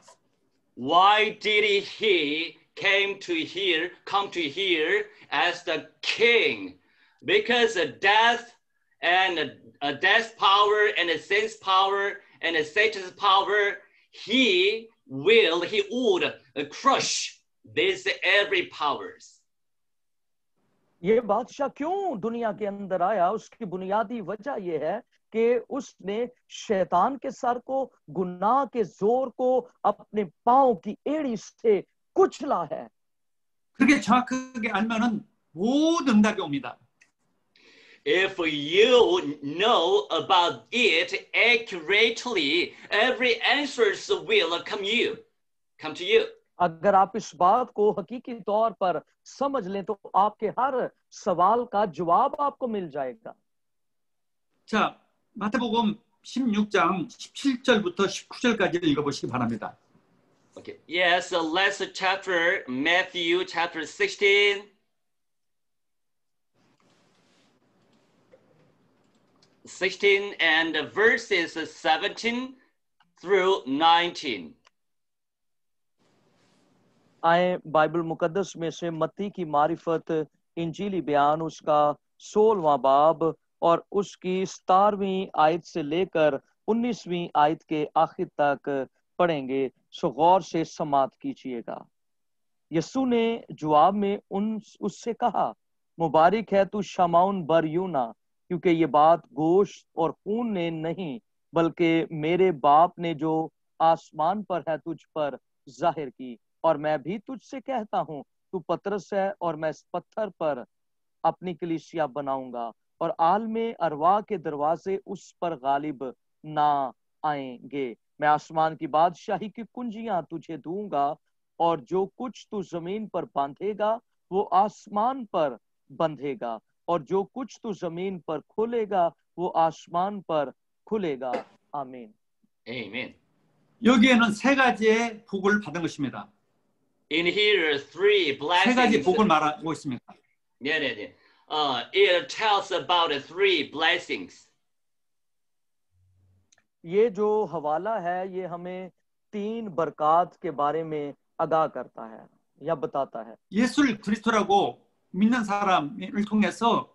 Why did he come to here as the king? Because death and death power and sin's power and Satan's power, he would crush these every powers. ये बादशाह क्यों दुनिया के अंदर आया? उसकी बुनियादी वजह ये है कि उसने शैतान के सर को, गुनाह के जोर को अपने पांव की एड़ी से कुचला है. 그렇게 정확하게 알면은 모든 응답이 옵니다. If you know about it accurately, every answer will come to you. अगर आप इस बात को हकीकी तौर पर समझ लें तो आपके हर सवाल का जवाब आपको मिल जाएगा. 자, 마태복음 16장 17절부터 19절까지를 읽어보시기 바랍니다. Okay. Yes, last chapter, Matthew chapter 16. And verses 17 through 19. आए बाइबल मुकद्दस में से मत्ती की मारिफत इंजीली बयान उसका 16वां बाब और उसकी 17वीं आयत से लेकर 19वीं आयत के आखिर तक पढ़ेंगे. सो गौर से समात कीजिएगा. यीशु ने जवाब में उससे कहा, मुबारक है तू शमौन बर यूना, क्योंकि ये बात गोश्त और खून ने नहीं बल्कि मेरे बाप ने जो आसमान पर है तुझ पर जाहिर की। और मैं भी तुझसे कहता हूँ, तू पतरस है और मैं इस पत्थर पर अपनी कलीसिया बनाऊंगा और आलमे अरवा के दरवाजे उस पर गालिब ना आएंगे। मैं आसमान की बादशाही की कुंजियां तुझे दूंगा और जो कुछ तू जमीन पर बांधेगा वो आसमान पर बंधेगा और जो कुछ तू जमीन पर खोलेगा वो आसमान पर खुलेगा। आमीन। Amen. 여기에는 세 가지의 복을 받은 것입니다. In here, three 세 가지 blessings. 복을 말하고 있습니다. Yeah. It tells about three blessings. ये जो हवाला है ये हमें 3 बरकात के बारे में आगाह करता है या बताता है। 예수를 그리스도라고 믿는 사람을 통해서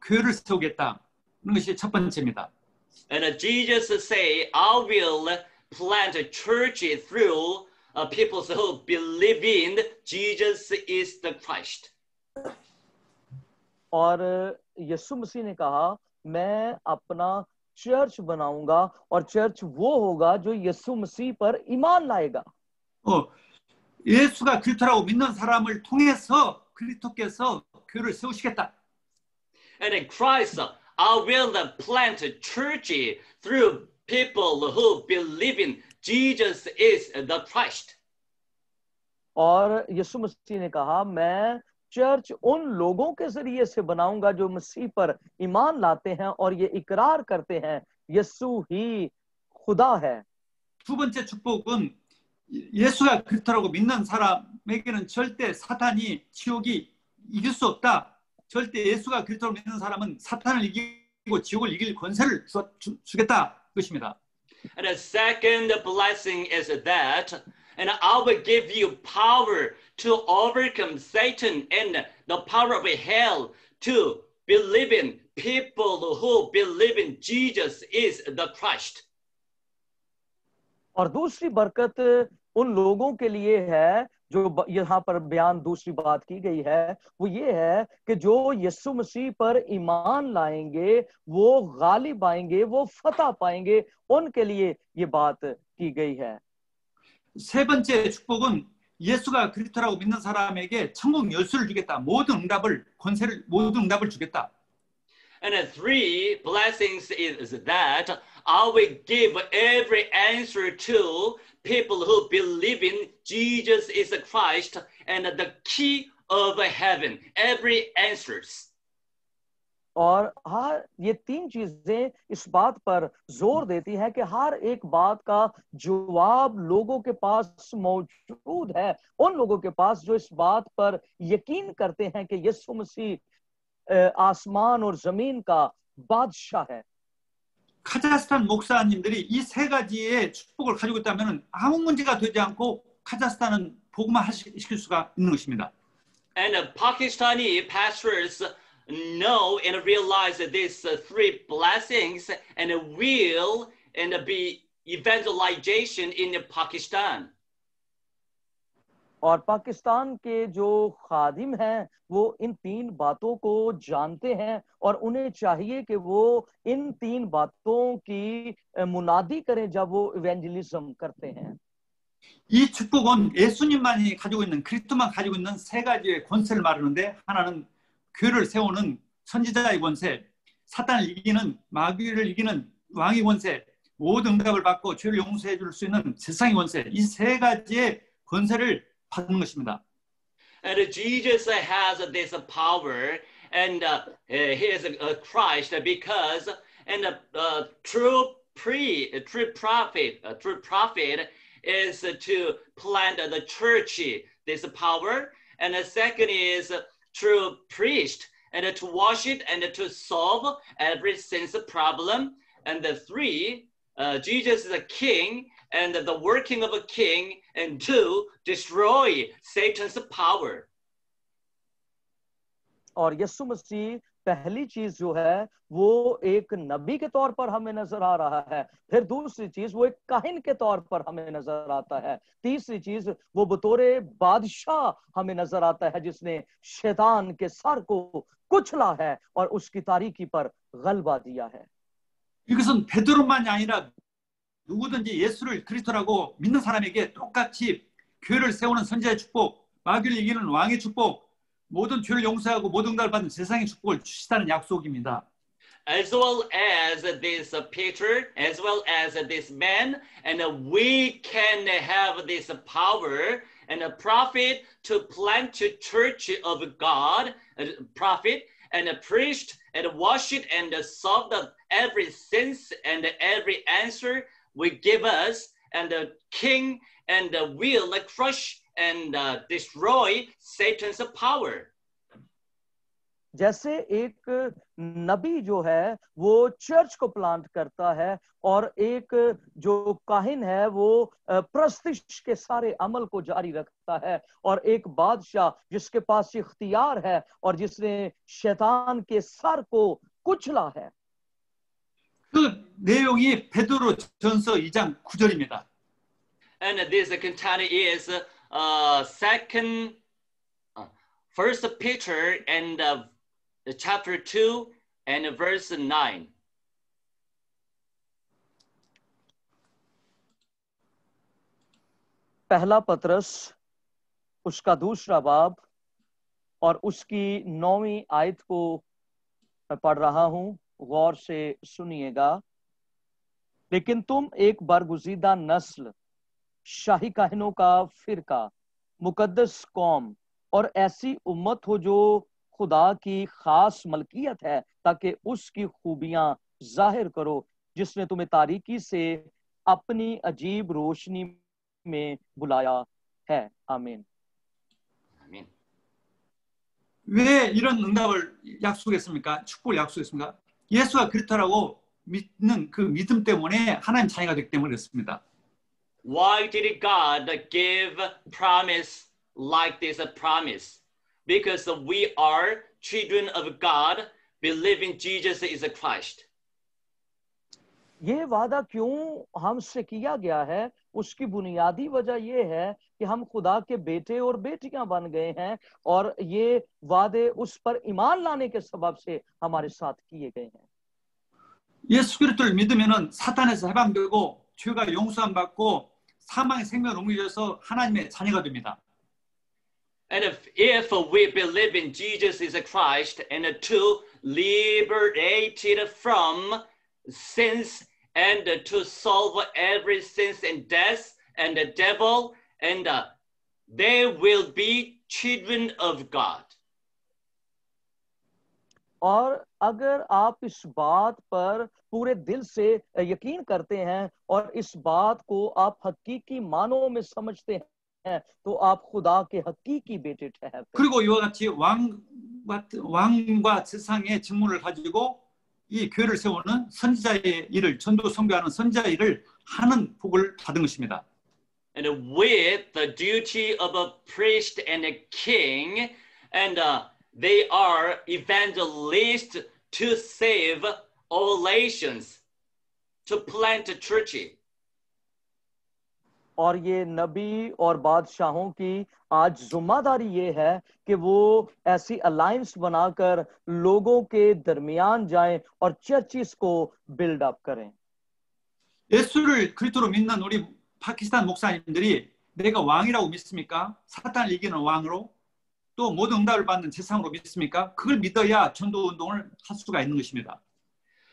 교회를 세우겠다는 것이 첫 번째입니다. And Jesus say, I will plant a church through people who believe in Jesus is the Christ. और यीशु मसीह ने कहा, मैं अपना चर्च बनाऊंगा और चर्च वो होगा जो यीशु मसीह पर ईमान लाएगा। 예수가 그리스도라고 믿는 사람을 통해서 그리스도께서 교회를 세우시겠다. And in Christ, I will plant a church through people who believe in Jesus is the Christ. और यीशु मसीह ने कहा, मैं चर्च उन लोगों के जरिए से बनाऊंगा जो मसीह पर ईमान लाते हैं और ये इकरार करते हैं यीशु ही खुदा है। 두 번째 축복은 예수가 그리스도라고 믿는 사람에게는 절대 사탄이 지옥이 이길 수 없다. 절대 예수가 그리스도라고 믿는 사람은 사탄을 이기고 지옥을 이길 권세를 주겠다. 그것입니다. And the second blessing is that, and I will give you power to overcome Satan and the power of hell to believe in people who believe in Jesus is the Christ. और दूसरी बरकत उन लोगों के लिए है जो यहाँ पर बयान दूसरी बात की गई है, वो ये है कि जो यीशु मसीह पर ईमान लाएंगे वो गालिब आएंगे, वो फतह पाएंगे, उनके लिए ये बात की गई है। 세 번째 축복은 예수가 그리스도라고 믿는 사람에게 천국 열쇠를 주겠다. 모든 응답을 주겠다. And the three blessings is that I will give every answer to people who believe in Jesus is the Christ and the key of heaven. Every answers. और ये 3 चीजें इस बात पर जोर देती हैं कि हर एक बात का जवाब लोगों के पास मौजूद है, उन लोगों के पास जो इस बात पर यकीन करते हैं कि यीशु मसीह आसमान और जमीन का बादशाह है। 카자흐스탄 목사님들이 이 세 가지의 축복을 가지고 있다면 아무 문제가 되지 않고 카자흐스탄은 복음화 시킬 수가 있는 것입니다. And Pakistani pastors know and realize that these three blessings and will and be evangelization in Pakistan. और पाकिस्तान के जो खादिम हैं वो इन 3 बातों को जानते हैं और उन्हें चाहिए कि वो इन 3 बातों की मुनादी करें जब वो इवेंजलिज्म करते हैं। 이 축복은 예수님만이 가지고 있는, 그리스도만 가지고 있는 세 가지의 권세를 말하는데, 하나는 교회를 세우는 선지자의 권세, 사탄을 이기는, 마귀를 이기는 왕의 권세, 모든 응답을 받고 죄를 용서해 줄 수 있는 세상의 권세, 이 세 가지의 권세를 받는 것입니다. And Jesus has this power, and he is a Christ because and true prophet is to plant the church. This power, and the second is true priest, and to wash it and to solve every sin's problem. And the 3, Jesus is a king, and the working of a king, and 2, destroy Satan's power. और यीशु मसीह पहली चीज जो है वो एक नबी के तौर पर हमें नजर आ रहा है, फिर दूसरी चीज वो एक काहिन के तौर पर हमें नजर आता है, तीसरी चीज वो बतौरे बादशाह हमें नजर आता है जिसने शैतान के सर को कुचला है और उसकी तारीकी पर गलबा दिया है। 이것은 베드로만이 아니라 누구든지 예수를 그리스도라고 믿는 사람에게 똑같이 교회를 세우는 선지자의 축복, 마귀를 이기는 왕의 축복, 모든 죄를 용서하고 모든 응답을 받는 세상의 축복을 주시다는 약속입니다. As well as this Peter, as well as this man, and we can have this power and a prophet to plant the church of God, a prophet and a priest and wash it and solve every sins and every answer we give us, and the king and will crush and destroy Satan's power. जैसे एक नबी जो है वो church को plant करता है और एक जो काहिन है वो प्रस्तिश के सारे अमल को जारी रखता है, और एक बादशाह जिसके पास इख्तियार है और जिसने शैतान के सर को कुचला है. 그 내용이 베드로전서 2장 9절입니다. And this content is First Peter and chapter 2 and verse 9. पहला पतरस उसका दूसरा बाब और उसकी 9वीं आयत को मैं पढ़ रहा हूं, गौर से सुनिएगा. लेकिन तुम एक बरगुजीदा नस्ल, शाही काहिनों का फिरका, मुकद्दस कौम और ऐसी उम्मत हो जो खुदा की खास मलकियत है, ताकि उसकी खूबियां जाहिर करो जिसने तुम्हें तारीकी से अपनी अजीब रोशनी में बुलाया है. आमीन. 아멘. 왜 이런 응답을 약속했습니까? 축복을 약속했습니까? 예수가 그리스도라고 믿는 그 믿음 때문에 하나님 자녀가 되기 때문에 그렇습니다. Why did God give promise like this a promise? Because we are children of God, believing Jesus is Christ. ये वादा क्यों हमसे किया गया है, उसकी बुनियादी वजह ये है कि हम खुदा के बेटे और बेटियां बन गए हैं, और ये वादे उस पर ईमान लाने के सबब से हमारे साथ किए गए हैं. 예수 그리스도를 믿으면은 사탄에서 해방되고 죄가 용서함 받고 사망의 생명을 옮겨져서 하나님의 자녀가 됩니다. And if we believe in Jesus is Christ and to liberated from sins and to solve every sins and death and the devil, and they will be children of God. और अगर आप इस बात पर पूरे दिल से यकीन करते हैं और इस बात को आप हकीकी मानों में समझते हैं, तो आप खुदा के हकीकी बेटे ठहरते हैं. 그리고 이와 같이 왕과 세상의 직분을 가지고 이 교회를 세우는 선지자의 일을, 전도 선교하는 선지자의 일을 하는 복을 받은 것입니다. And with the duty of a priest and a king, and they are evangelists to save all nations, to plant a church. और ये नबी और बादशाहों की आज जिम्मेदारी ये है कि वो ऐसी अलायंस बनाकर लोगों के दरमियान जाएं और चर्चिस को बिल्ड अप करें. 예수를 그리스도로 믿는 우리 파키스탄 목사님들이 내가 왕이라고 믿습니까? 사탄을 이기는 왕으로, 또 모든 응답을 받는 세상으로 믿습니까? 그걸 믿어야 전도 운동을 할 수가 있는 것입니다.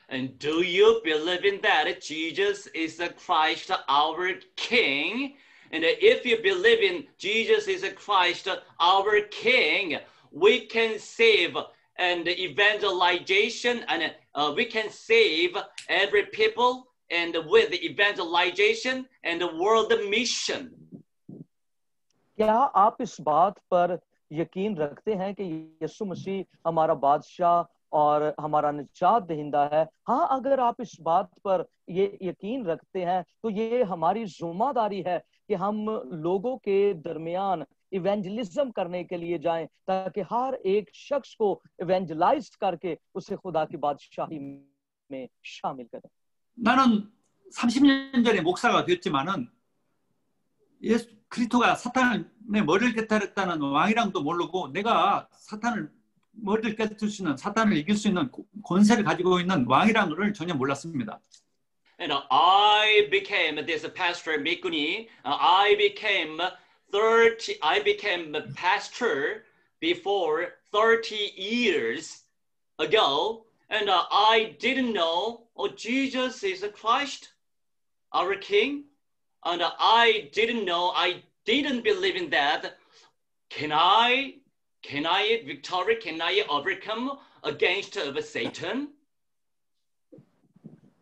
And do you believe in that Jesus is the Christ, our King? And if you believe in Jesus is the Christ, our King, we can save and evangelization, and we can save every people, and with evangelization and the world mission. क्या आप इस बात पर यकीन रखते हैं कि यीशु मसीह हमारा बादशाह और हमारा निजात दहिंदा है? हाँ, अगर आप इस बात पर ये यकीन रखते हैं तो ये हमारी जिम्मेदारी है कि हम लोगों के दरमियान इवेंजलिज्म करने के लिए जाएं, ताकि हर एक शख्स को इवेंजलाइज करके उसे खुदा की बादशाही में शामिल करें. 나는 30년 전에 목사가 되었지만은 예수 그리스도가 사탄의 머리를 깨뜨렸다는 왕이랑도 모르고 내가 사탄을 머리를 깨뜨릴 수 있는, 사탄을 이길 수 있는 권세를 가지고 있는 왕이라는 것을 전혀 몰랐습니다. And I became this pastor Mikuni. I became a pastor before 30 years ago, and I didn't know Jesus is Christ, our King, and I didn't know, I didn't believe in that. Can I overcome against Satan?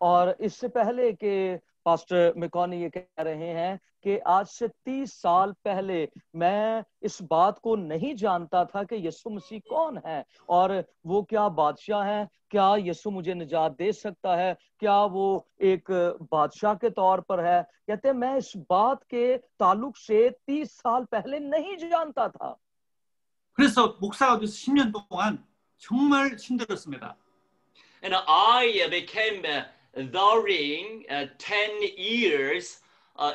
और इससे पहले कि pastor मिकोनी ये कह रहे हैं कि आज से 30 साल पहले मैं इस बात को नहीं जानता था कि यीशु मसीह कौन है और वो क्या बादशाह है, क्या यीशु मुझे निजात दे सकता है, क्या वो एक बादशाह के तौर पर है। कहते हैं मैं इस बात के ताल्लुक से 30 साल पहले नहीं जानता था। 그래서 목사가 돼서 10년 동안 정말 힘들었습니다. And I became during 10 years.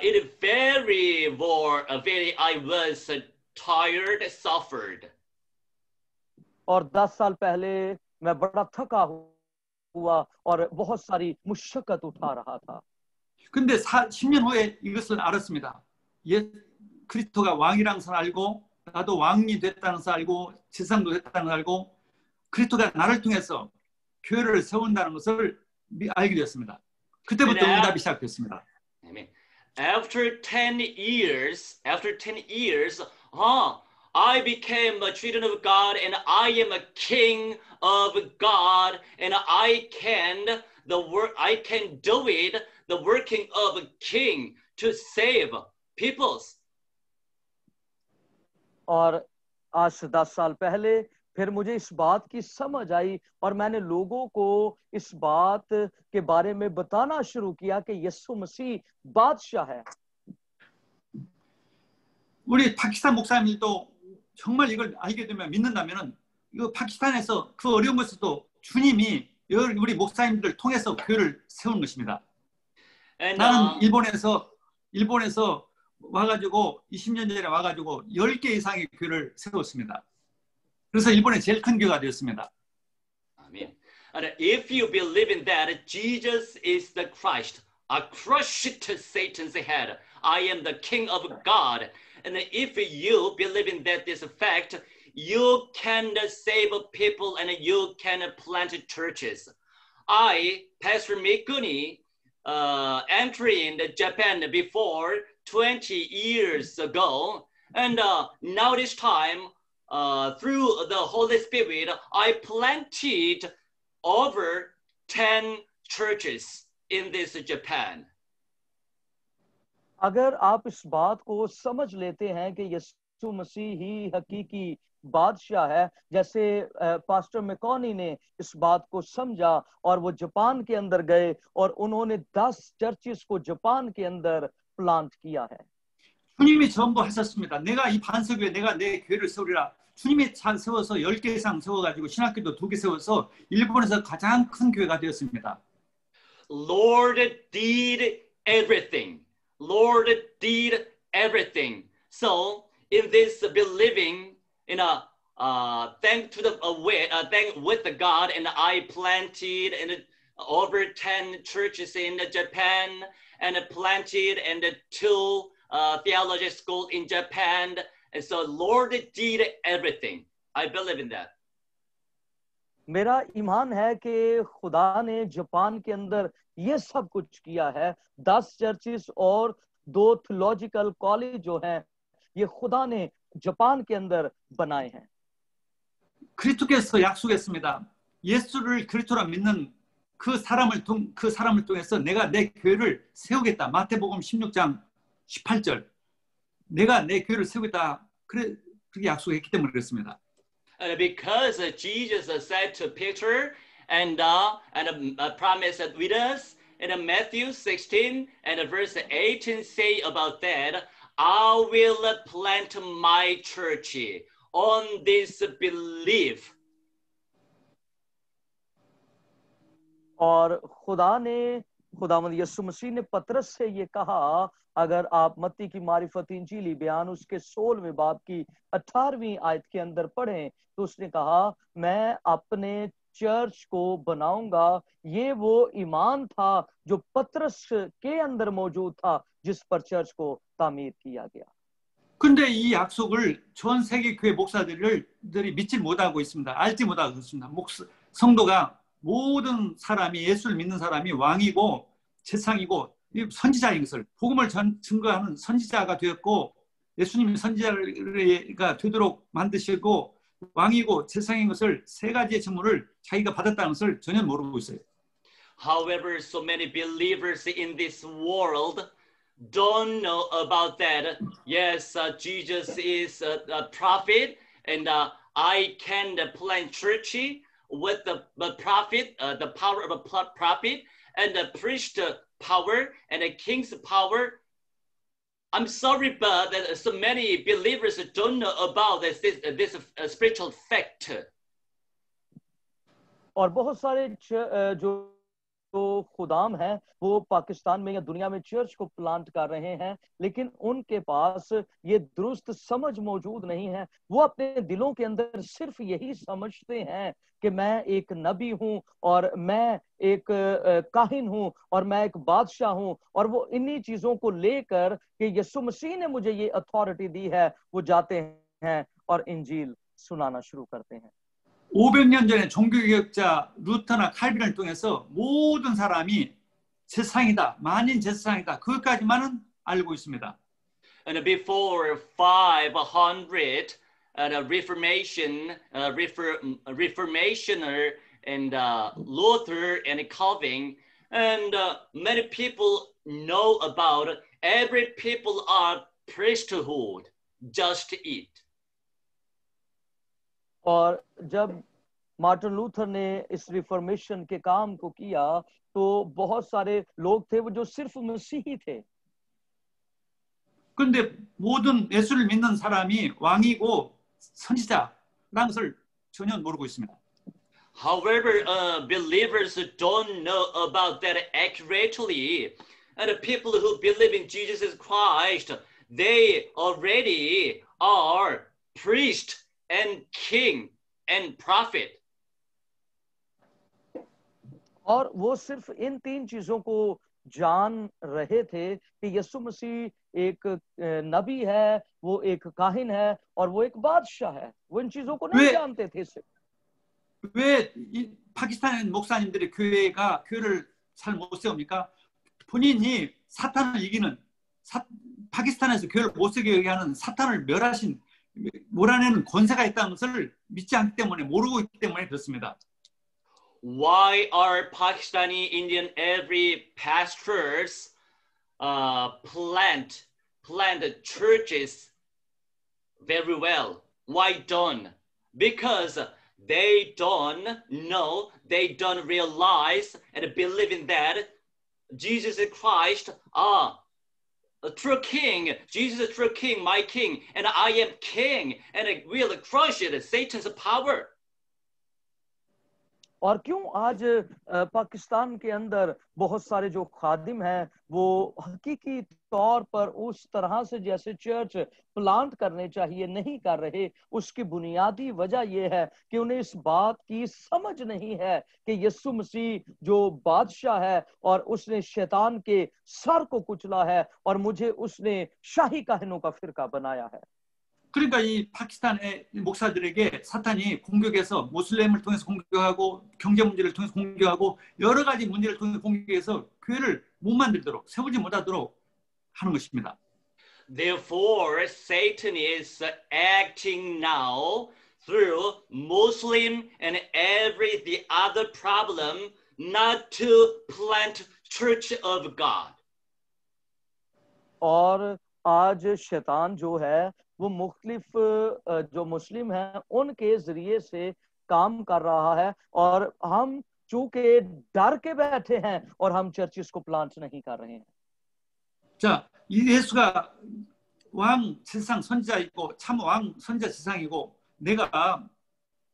It very I was tired, suffered. और 10 साल पहले मैं बड़ा थका हुआ और बहुत सारी मुश्किल उठा रहा था। 근데 10년 후에 이것을 알았습니다. 그리스도가 왕이라는 것을 알고 나도 왕이 됐다는 것을 알고 제사장도 됐다는 것을 알고 그리스도가 나를 통해서 교회를 세운다는 것을 알게 되었습니다. 그때부터 응답이 시작됐습니다. Amen. After 10 years, I became a children of God, and I am a king of God, and I can do it, the working of a king to save peoples. और आज से 10 साल पहले फिर मुझे इस बात की समझ आई और मैंने लोगों को इस बात के बारे में बताना शुरू किया कि यीशु मसीह बादशाह है। 우리 파키스탄 목사님들도 정말 이걸 알게 되면 믿는다면은 이거 파키스탄에서 그 어려운 것에도 주님이 우리 목사님들을 통해서 교회를 세우는 것입니다. 나는 일본에서 와가지고 20년 전에 와가지고 10개 이상의 교회를 세웠습니다. 그래서 일본의 제일 큰 교회가 되었습니다. Amen. And if you believe in that Jesus is the Christ, I crushed Satan's head. I am the King of God. And if you believe in that this fact, you can save people and you can plant churches. I, Pastor Mikuni, entering Japan before 20 years ago, and now this time, through the Holy Spirit, I planted over 10 churches in this Japan. अगर आप इस बात को समझ लेते हैं कि यीशु मसीह ही हकीकी बादशाह है, जैसे पास्टर मैकोनी ने इस बात को समझा और वो जापान के अंदर गए और उन्होंने 10 चर्चेस को जापान के अंदर प्लांट किया है। 주님이 전부 하셨습니다. 내가 이 반석에 내가 내 교회를 세우리라. 주님이 잘 세워서 10개 이상 세워가지고 신학교도 2개 세워서 일본에서 가장 큰 교회가 되었습니다. Lord did everything. Lord did everything. So in this believing, thank with the God, and I planted over 10 churches in Japan, and planted and 2 theology schools in Japan. And so Lord did everything. I believe in that. मेरा ईमान है कि खुदा ने Japan के अंदर ये सब कुछ किया है। 10 चर्चेस और 2 थियोलॉजिकल कॉलेज जो हैं, ये खुदा ने जापान के अंदर बनाए हैं। 그리스도께서 약속했습니다. 예수를 그리스도라 믿는 그 사람을 통해서 내가 내 교회를 세우겠다. 마태복음 16장 18절. 내가 내 교회를 세우겠다. 그렇게 약속했기 때문에 그렇습니다. Because Jesus said to Peter and promised with us in Matthew 16 and verse 18 say about that, I will plant my church on this belief. और खुदावंद यीशु मसीह ने पतरस से ये कहा, अगर आप मत्ती की मारिफत इंजीली बयान उसके 16वें बाब की 18वीं आयत के अंदर पढ़ें, तो उसने कहा, मैं अपने चर्च को बनाऊंगा, ये वो ईमान था जो पतरस के अंदर मौजूद था, जिस पर चर्च को तामीर किया गया। 근데 이 약속을 전 세계 교회 목사들이 믿지 못하고 있습니다. 알지 못하고 있습니다. 성도가 모든 사람이 예수를 믿는 사람이 왕이고 재상이고 선지자인 것을 복음을 증거하는 선지자가 되었고 예수님이 선지자가 되도록 만드시고 왕이고 재상인 것을 세 가지의 직무를 자기가 받았다는 것을 전혀 모르고 있어요. However, so many believers in this world don't know about that. Yes, Jesus is a prophet, and I can plant church with the prophet, the power of a prophet, and the priest power, and the king's power. I'm sorry, but so many believers don't know about this spiritual fact. और बहुत सारे जो खुदाम हैं वो पाकिस्तान में या दुनिया में चर्च को प्लांट कर रहे हैं, लेकिन उनके पास ये दुरुस्त समझ मौजूद नहीं है। वो अपने दिलों के अंदर सिर्फ यही समझते हैं कि मैं एक नबी हूं और मैं एक काहिन हूं और मैं एक बादशाह हूं, और वो इन्हीं चीजों को लेकर कि यीशु मसीह ने मुझे ये अथॉरिटी दी है, वो जाते हैं और इंजील सुनाना शुरू करते हैं। 500년 전에 종교개혁자 루터나 칼빈을 통해서 모든 사람이 제사장이다, 만인 제사장이다, 그것까지만은 알고 있습니다. And before 500, Reformationer and Luther and Calvin, and many people know about every people are priesthood, just it. और जब मार्टिन लूथर ने इस रिफॉर्मेशन के काम को किया तो बहुत सारे लोग थे वो जो सिर्फ मसीही थे। 근데 모든 예수를 믿는 사람이 왕이고 선지자라는 것을 전혀 모르고 있습니다. However, believers don't know about that accurately, and the people who believe in Jesus Christ, they already are priest and king and prophet. और वो सिर्फ इन तीन चीजों को जान रहे थे कि यीशु मसीह एक नबी है, वो एक काहिन है और वो एक बादशाह है। वो इन चीजों को नहीं जानते थे सिर्फ। 왜 파키스탄 목사님들이 교회를 잘 못 세웁니까? 본인이 사탄을 이기는 파키스탄에서 교회를 못 세우게 하는 사탄을 몰아내는 권세가 있다는 것을 믿지 않기 때문에, 모르고 있기 때문에 그렇습니다. Why are Pakistani Indian every pastors plant churches very well? Why don't? Because they don't know, they don't realize and believe in that Jesus Christ, a true king, Jesus is a true king, my king, and I am king, and I will crush it, Satan's power. और क्यों आज पाकिस्तान के अंदर बहुत सारे जो खादिम हैं वो हकीकी तौर पर उस तरह से जैसे चर्च प्लांट करने चाहिए नहीं कर रहे, उसकी बुनियादी वजह यह है कि उन्हें इस बात की समझ नहीं है कि यीशु मसीह जो बादशाह है और उसने शैतान के सर को कुचला है और मुझे उसने शाही काहिनों का फिरका बनाया है। 그러니까 이 파키스탄의 목사들에게 사탄이 공격해서 모슬렘을 통해서 공격하고 경제 문제를 통해서 공격하고 여러 가지 문제를 통해서 공격해서 교회를 못 만들도록, 세우지 못하도록 하는 것입니다. Therefore, Satan is acting now through Muslim and the other problem not to plant church of God. और आज शैतान जो है वो मुख्तलिफ जो मुस्लिम हैं उनके जरिए से काम कर रहा है, और हम चूंकि डर के बैठे हैं और हम चर्चिस को प्लांट नहीं कर रहे हैं। 자, 예수가 왕 세상 선지자이고 참 왕 선지자 세상이고 내가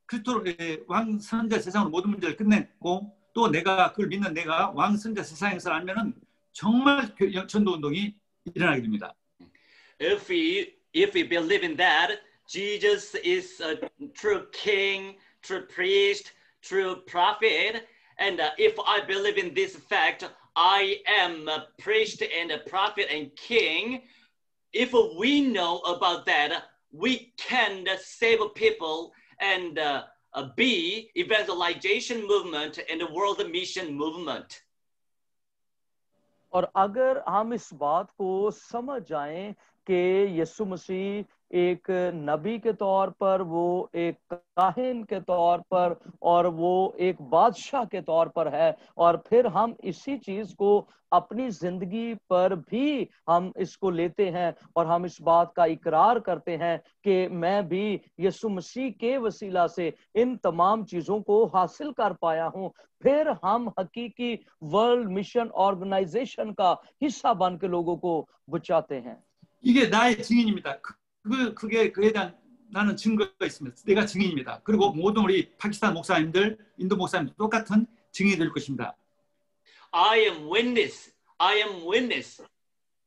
그리스도의 왕 선지자 세상으로 모든 문제를 끝냈고 또 내가 그걸 믿는 내가 왕 선지자 세상에서 알면은 정말 전도 운동이 일어나게 됩니다. If we believe in that, Jesus is a true king, true priest, true prophet. And if I believe in this fact, I am a priest and a prophet and king. If we know about that, we can save people and be evangelization movement and the world mission movement. और अगर हम इस बात को समझ जाएं कि यीशु मसीह एक नबी के तौर पर, वो एक काहिन के तौर पर और वो एक बादशाह के तौर पर है, और फिर हम इसी चीज को अपनी जिंदगी पर भी हम इसको लेते हैं और हम इस बात का इकरार करते हैं कि मैं भी यीशु मसीह के वसीला से इन तमाम चीजों को हासिल कर पाया हूं, फिर हम हकीकी वर्ल्ड मिशन ऑर्गेनाइजेशन का हिस्सा बन के लोगों को बचाते हैं. 이게 나의 증인입니다. 그에 대한 나는 증거가 있습니다. 내가 증인입니다. 그리고 모든 우리 파키스탄 목사님들, 인도 목사님들 똑같은 증인이 될 것입니다. I am witness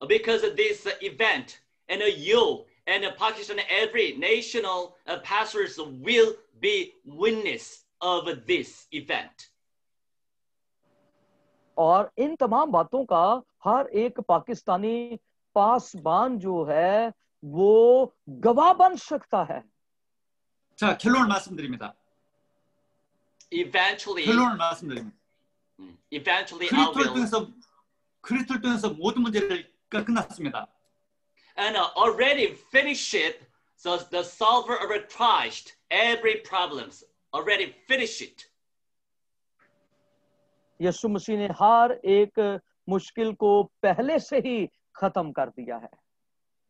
because of this event, and you and Pakistan, every national pastors will be witness of this event. और इन तमाम बातों का हर एक पाकिस्तानी पासबान जो है वो गवाह बन सकता है. 자, 결론을 말씀드립니다. Eventually, 결론을 말씀드립니다. I will. 그리스도를 통해서 모든 문제가 끝났습니다. And already finished it. So the solver of Christ, every problems already finished it. यीशु मसीह ने हर एक मुश्किल को पहले से ही खत्म कर दिया है.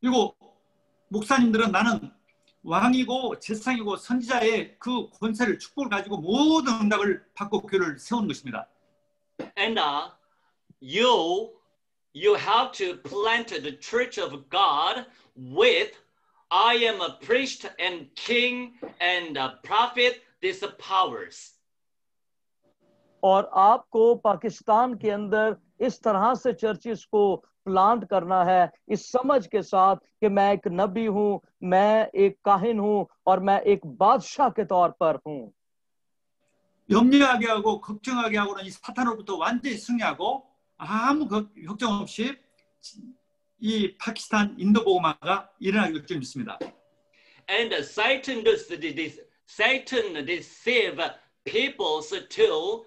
그리고 목사님들은 나는 왕이고 제사장이고 선지자의 그 권세를 축복을 가지고 모든 응답을 받고 교회를 세운 것입니다. And you have to plant the church of God with I am a priest and king and a prophet, these powers. और आपको पाकिस्तान के अंदर इस तरह से चर्चिस को प्लांट करना है, इस समझ के साथ कि मैं एक नबी हूं, मैं एक काहिन हूं और मैं एक बादशाह के तौर पर हूं. 염려하게 하고 걱정하게 하고는 이 사탄으로부터 완전히 승리하고 아무 걱정 없이 이 파키스탄 인도 복음화가 일어나게 될 줄 믿습니다. And Satan deceive people to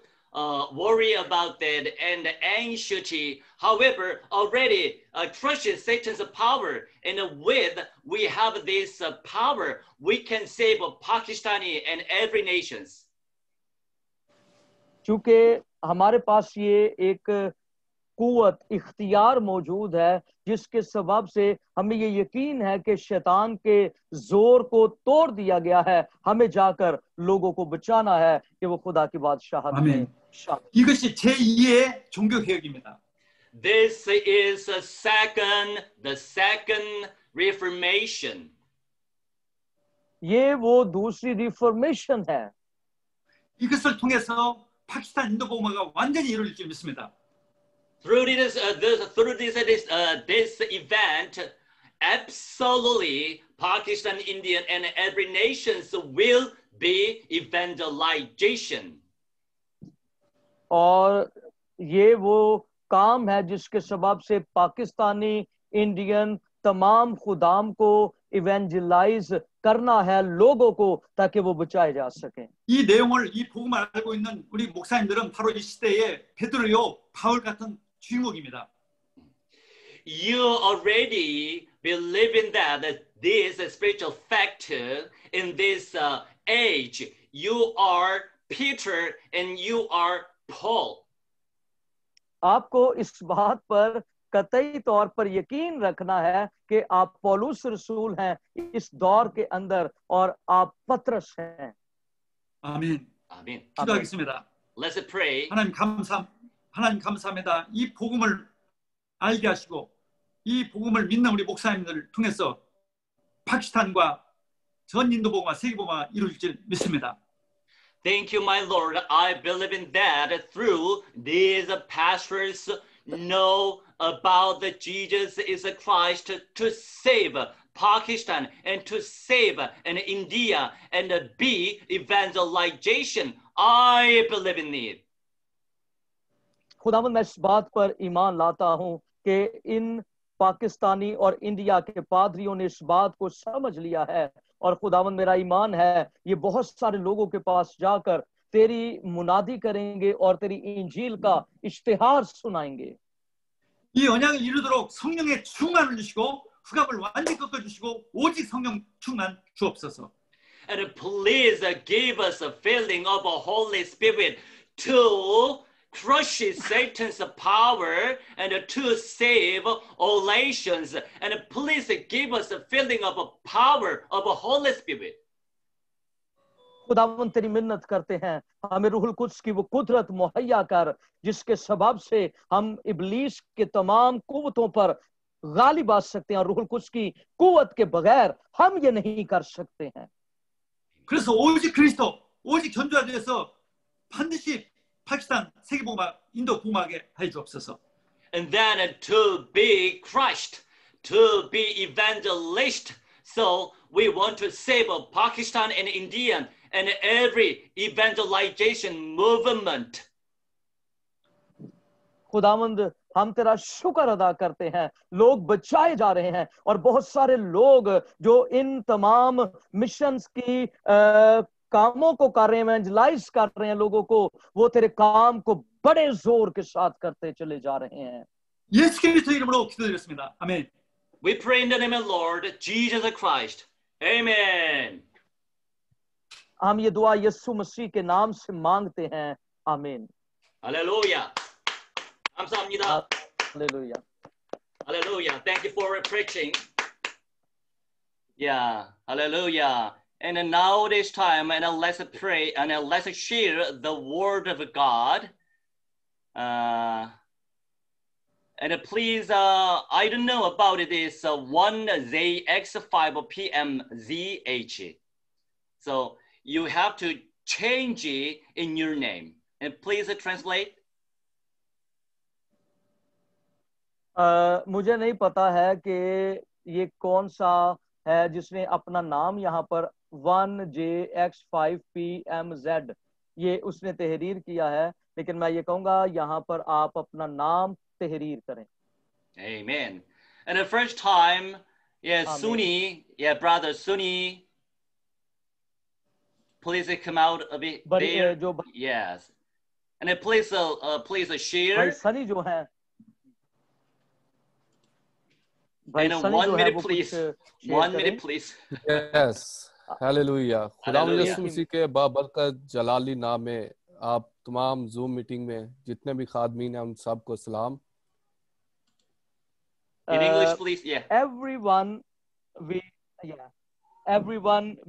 worry about that and anxiety. However, already trusting Satan's power, and with we have this power, we can save Pakistani and every nations. क्योंकि हमारे पास ये एक कुव्वत इख्तियार मौजूद है जिसके सबब से हमें ये यकीन है कि शैतान के जोर को तोड़ दिया गया है. हमें जाकर लोगों को बचाना है कि वो खुदा की बादशाहत में शामिल. 이것이 제2의 종교 개혁입니다. This is the second Reformation. ये वो दूसरी रिफॉर्मेशन है. 이것을 통해서 파키스탄 인도 복음화가 완전히 이루어질 줄 믿습니다. Through this event, absolutely Pakistan, India, and every nation will be evangelization. और ये वो काम है जिसके सबब से पाकिस्तानी, इंडियन तमाम खुदाम को इवेंजलाइज करना है लोगों को ताकि वो बचाए जा सकें. 이 내용을 이 복음을 알고 있는 우리 목사님들은 바로 이 시대에 베드로요, 바울 같은 주인공입니다. You already believe in that this spiritual factor in this age. You are Peter and you are Paul. आपको इस बात पर कतई तौर पर यकीन रखना है कि आप पौलुस रसूल हैं इस दौर के अंदर और आप पतरस हैं. 아멘. Amen. 기도하겠습니다. Let's pray. 하나님 감사합니다. 이 복음을 알게 하시고 이 복음을 믿는 우리 목사님들을 통해서 파키스탄과 전 인도 복음화, 세계 복음화 이루어질 줄 믿습니다. Thank you, my Lord. I believe in that through these pastors know about that Jesus is a Christ to save Pakistan and to save India and be evangelization I believe in it. खुदावंद मैं इस बात पर ईमान लाता हूं कि इन पाकिस्तानी और India के पादरियों ने इस बात को समझ लिया है और खुदावंद मेरा ईमान है ये बहुत सारे लोगों के पास जाकर तेरी मुनादी करेंगे और तेरी इंजील का इश्तिहार सुनाएंगे. 이 언약을 이루도록 성령의 충만을 주시고 흑암을 완전히 꺾어주시고 오직 성령 충만 주옵소서. And please give us a feeling of a Holy Spirit to crush Satan's power and to save all nations. And please give us a feeling of a power of a Holy Spirit. खुदावंद तेरी मिन्नत करते हैं हमें रूहुल Quds की वो कुदरत मुहैया कर जिसके सबब से हम इब्लीस के तमाम कुव्वतों पर गालिब आ सकते हैं और रूहुल कुद्स की कुव्वत के बगैर हम ये नहीं कर सकते हैं. 그래서 오직 그리스도, 오직 전도자에서 반드시 파키스탄 세계복음화, 인도 복음하게 해 주옵소서. And then to be crushed, to be evangelist. So we want to save Pakistan and India and every evangelization movement. खुदावंद हम तेरा शुक्र अदा करते हैं लोग बचाए जा रहे हैं और बहुत सारे लोग जो इन तमाम मिशंस की कामों को कर रहे हैं इवेंजलाइज कर रहे हैं लोगों को वो तेरे काम को बड़े जोर के साथ करते चले जा रहे हैं. 예수 그리스도 이름으로 기도드렸습니다. 아멘. We pray in the name of Lord Jesus Christ. Amen. हम ये दुआ यीशु मसीह के नाम से मांगते हैं. आमीन. Hallelujah. 감사합니다. Hallelujah. Hallelujah. Thank you for preaching. Yeah. Hallelujah. And now this time, and let's pray and let's share the word of God. And please, I don't know about this 1ZX5 PM ZH. So you have to change it in your name. And please translate. मुझे नहीं पता है कि ये कौन सा है जिसने अपना नाम यहाँ पर 1JX5PMZ ये उसने तहरीर किया है लेकिन मैं ये कहूँगा यहाँ पर आप अपना नाम तहरीर करें. Amen. And the first time, yeah, Amen. Sunni, yeah, brother Sunni, please come out a bit there. Yes. And then please share. भाई सनी जो है And 1 minute, please. 1 minute, please. Yes. Hallelujah. खुदावंद यीशु मसीह के बाबरकत जलाली नाम में आप तमाम जूम मीटिंग में जितने भी खादमीन हैं उन सबको सलाम. In English, please. Yeah. Everyone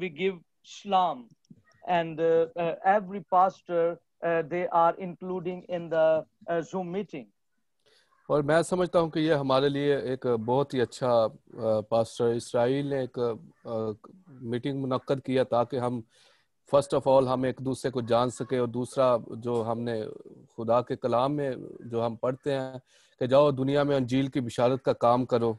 we give shalom and every pastor they are including in the Zoom meeting. और मैं समझता हूं कि ये हमारे लिए एक बहुत ही अच्छा पास्टर इस्राइल ने एक मीटिंग मुनक्कद किया ताकि हम फर्स्ट ऑफ ऑल हम एक दूसरे को जान सके और दूसरा जो हमने खुदा के कलाम में जो हम पढ़ते हैं कि जाओ दुनिया में अंजील की बिशारत का काम करो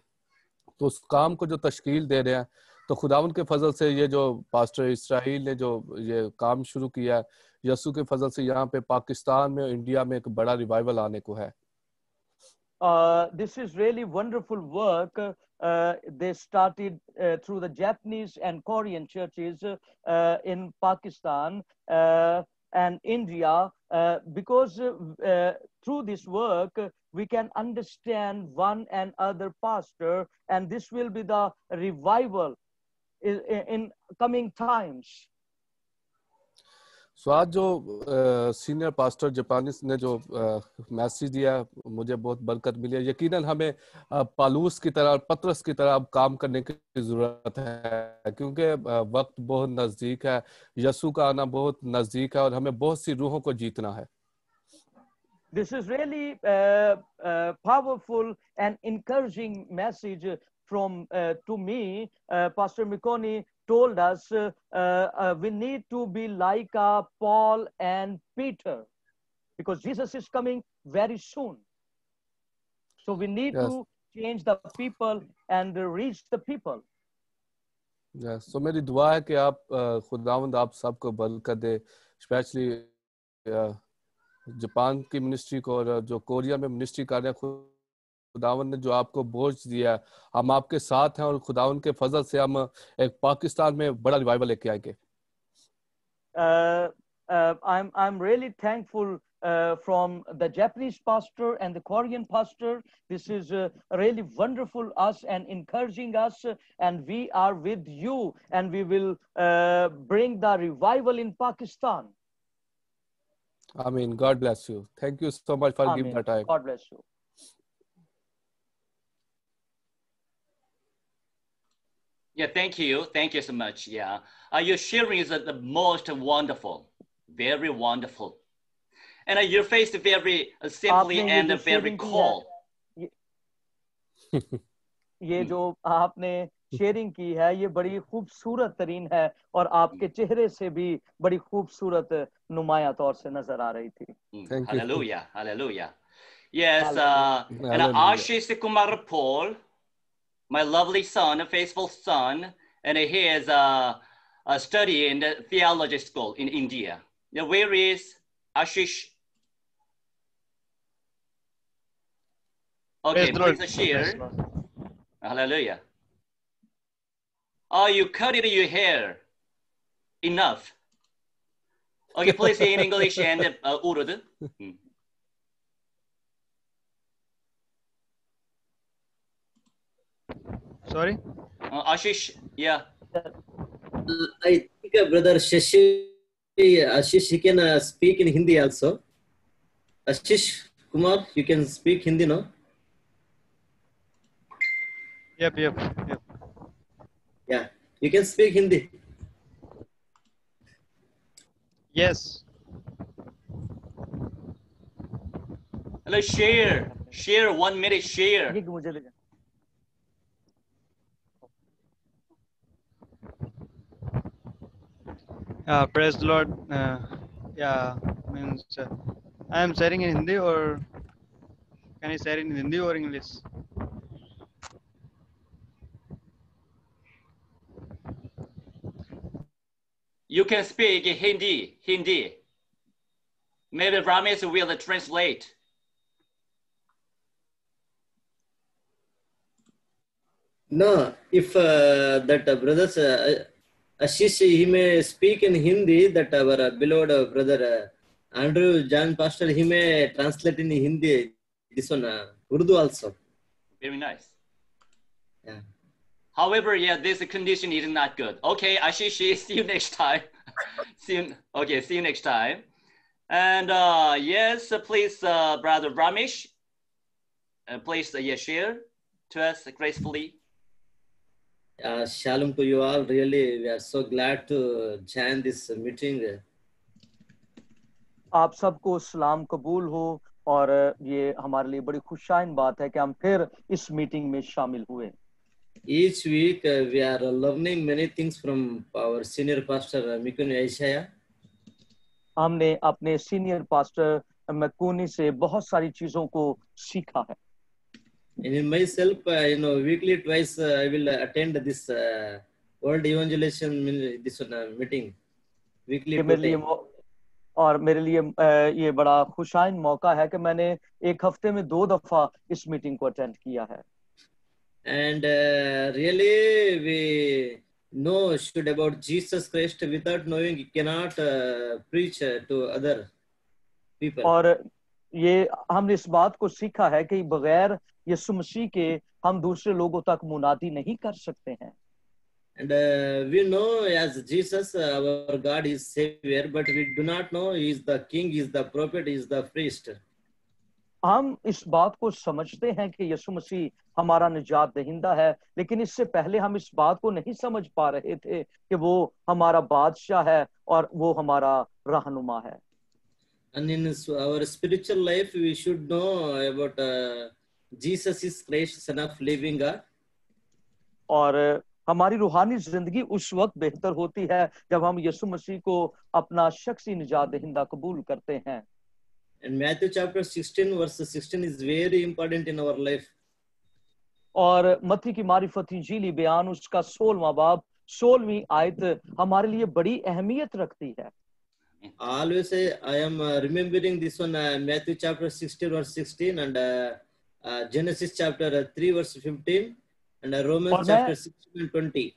तो उस काम को जो तश्कील दे रहे हैं तो खुदावंद के फजल से ये जो पास्टर इस्राइल ने जो ये काम शुरू किया है यीशु के फजल से यहाँ पे पाकिस्तान में इंडिया में एक बड़ा रिवाइवल आने को है. This is really wonderful work. They started through the Japanese and Korean churches in Pakistan and India because through this work we can understand one and other pastor and this will be the revival in coming times. सो आज जो senior pastor Japanese ने जो message दिया मुझे बहुत बरकत मिली है. यकीनन हमें पालूस की तरह पतरस की तरह अब काम करने की जरूरत है क्योंकि वक्त बहुत नजदीक है. यीशु का आना बहुत नजदीक है और हमें बहुत सी रूहों को जीतना है. This is really powerful and encouraging message from to me. Pastor Mikoni told us we need to be like Paul and Peter because Jesus is coming very soon. So we need to change the people and reach the people. So मेरी दुआ है कि आप खुदावंद आप सबको बरकत दे, specially Japan की मिनिस्ट्री को और जो कोरिया में मिनिस्ट्री कर रहे हैं, खुदावन ने जो आपको बोझ दिया है, हम आपके साथ हैं और खुदावन के फजल से हम एक पाकिस्तान में बड़ा रिवाइवल लेके आएंगे। I'm really thankful from the Japanese pastor and the Korean pastor. This is really wonderful us and encouraging us, and we are with you, and we will bring the revival in Pakistan. Amen. God bless you. Thank you so much for giving Amen. that time. God bless you. Yeah, thank you. Thank you so much. Yeah. Your sharing is the most wonderful, very wonderful. And your face is very simply आपने ये and जो very sharing की cold. है, ये जो आपने sharing की है, ये बड़ी खूबसूरत तरीन है और आपके चेहरे से भी बड़ी खूबसूरत नुमाया तौर से नजर आ रही थी। Thank you. Hallelujah. Hallelujah. Yes. And Hallelujah. Ashish Kumar Paul, my lovely son, a faithful son, and he is studying in the theology school in India. Now, where is Ashish? Okay, please share. Hallelujah. Oh, you cut it your hair. Enough. Okay, please say in English and Urdu. Sorry? Ashish, yeah. I think brother Ashish, he can speak in Hindi also. Ashish Kumar, you can speak Hindi, no? Yep. Yeah, you can speak Hindi. Yes. Let's share 1 minute share. ये मुझे दे। Praise the Lord. Yeah, means I am sharing in Hindi, or can I share in Hindi or English? You can speak Hindi. Maybe Ramesh will translate. No, if that brothers Ashish, he may speak in Hindi, that our beloved brother Andrew John Pastor, he may translate in Hindi, this one Urdu also. Very nice. Yeah. However, yeah, this condition is not good. Okay, Ashish, see you next time. See you next time. And yes, please, Brother Ramesh, please share to us gracefully. Shalom to you all. Really, we are so glad to join this meeting. आप सबको सलाम कबूल हो और ये हमारे लिए बड़ी खुशाइन बात है कि हम फिर इस मीटिंग में शामिल हुए। Each week we are learning many things from our senior pastor Mikuni Aishaya. हमने अपने सीनियर पास्टर मकूनी से बहुत सारी चीजों को सीखा है। And in myself, weekly twice I will attend this World Evangelization meeting. Weekly. मेरे लिए ये बड़ा खुशाइन मौका है कि मैंने एक हफ्ते में 2 दफा इस मीटिंग को अटेंड किया है। And really we know should about Jesus Christ. Without knowing, you cannot preach to other people. और ये हमने इस बात को सीखा है कि बगैर यीशु मसीह के हम दूसरे लोगों तक मुनादी नहीं कर सकते हैं। And we know as Jesus, our God is Savior, but we do not know He is the King, He is the Prophet, He is the Priest. हम इस बात को समझते हैं कि यीशु मसीह हमारा निजात दहिंदा है, लेकिन इससे पहले हम इस बात को नहीं समझ पा रहे थे कि वो हमारा बादशाह है और वो हमारा रहनुमा है। And in our spiritual life, we should know about Jesus is Christ, Son of Living God. और हमारी रूहानी जिंदगी उस वक्त बेहतर होती है जब हम यीशु मसीह को अपना शख्सी निजात दहिंदा कबूल करते हैं। And Matthew chapter 16 verse 16 is very important in our life. और मत्ती की मारिफत इंजीली बयान उसका 16वां बाब 16वीं आयत हमारे लिए बड़ी अहमियत रखती है। Always I am remembering this one, Matthew chapter 16 verse 16 and Genesis chapter 3 verse 15 and Romans chapter 16 and 20.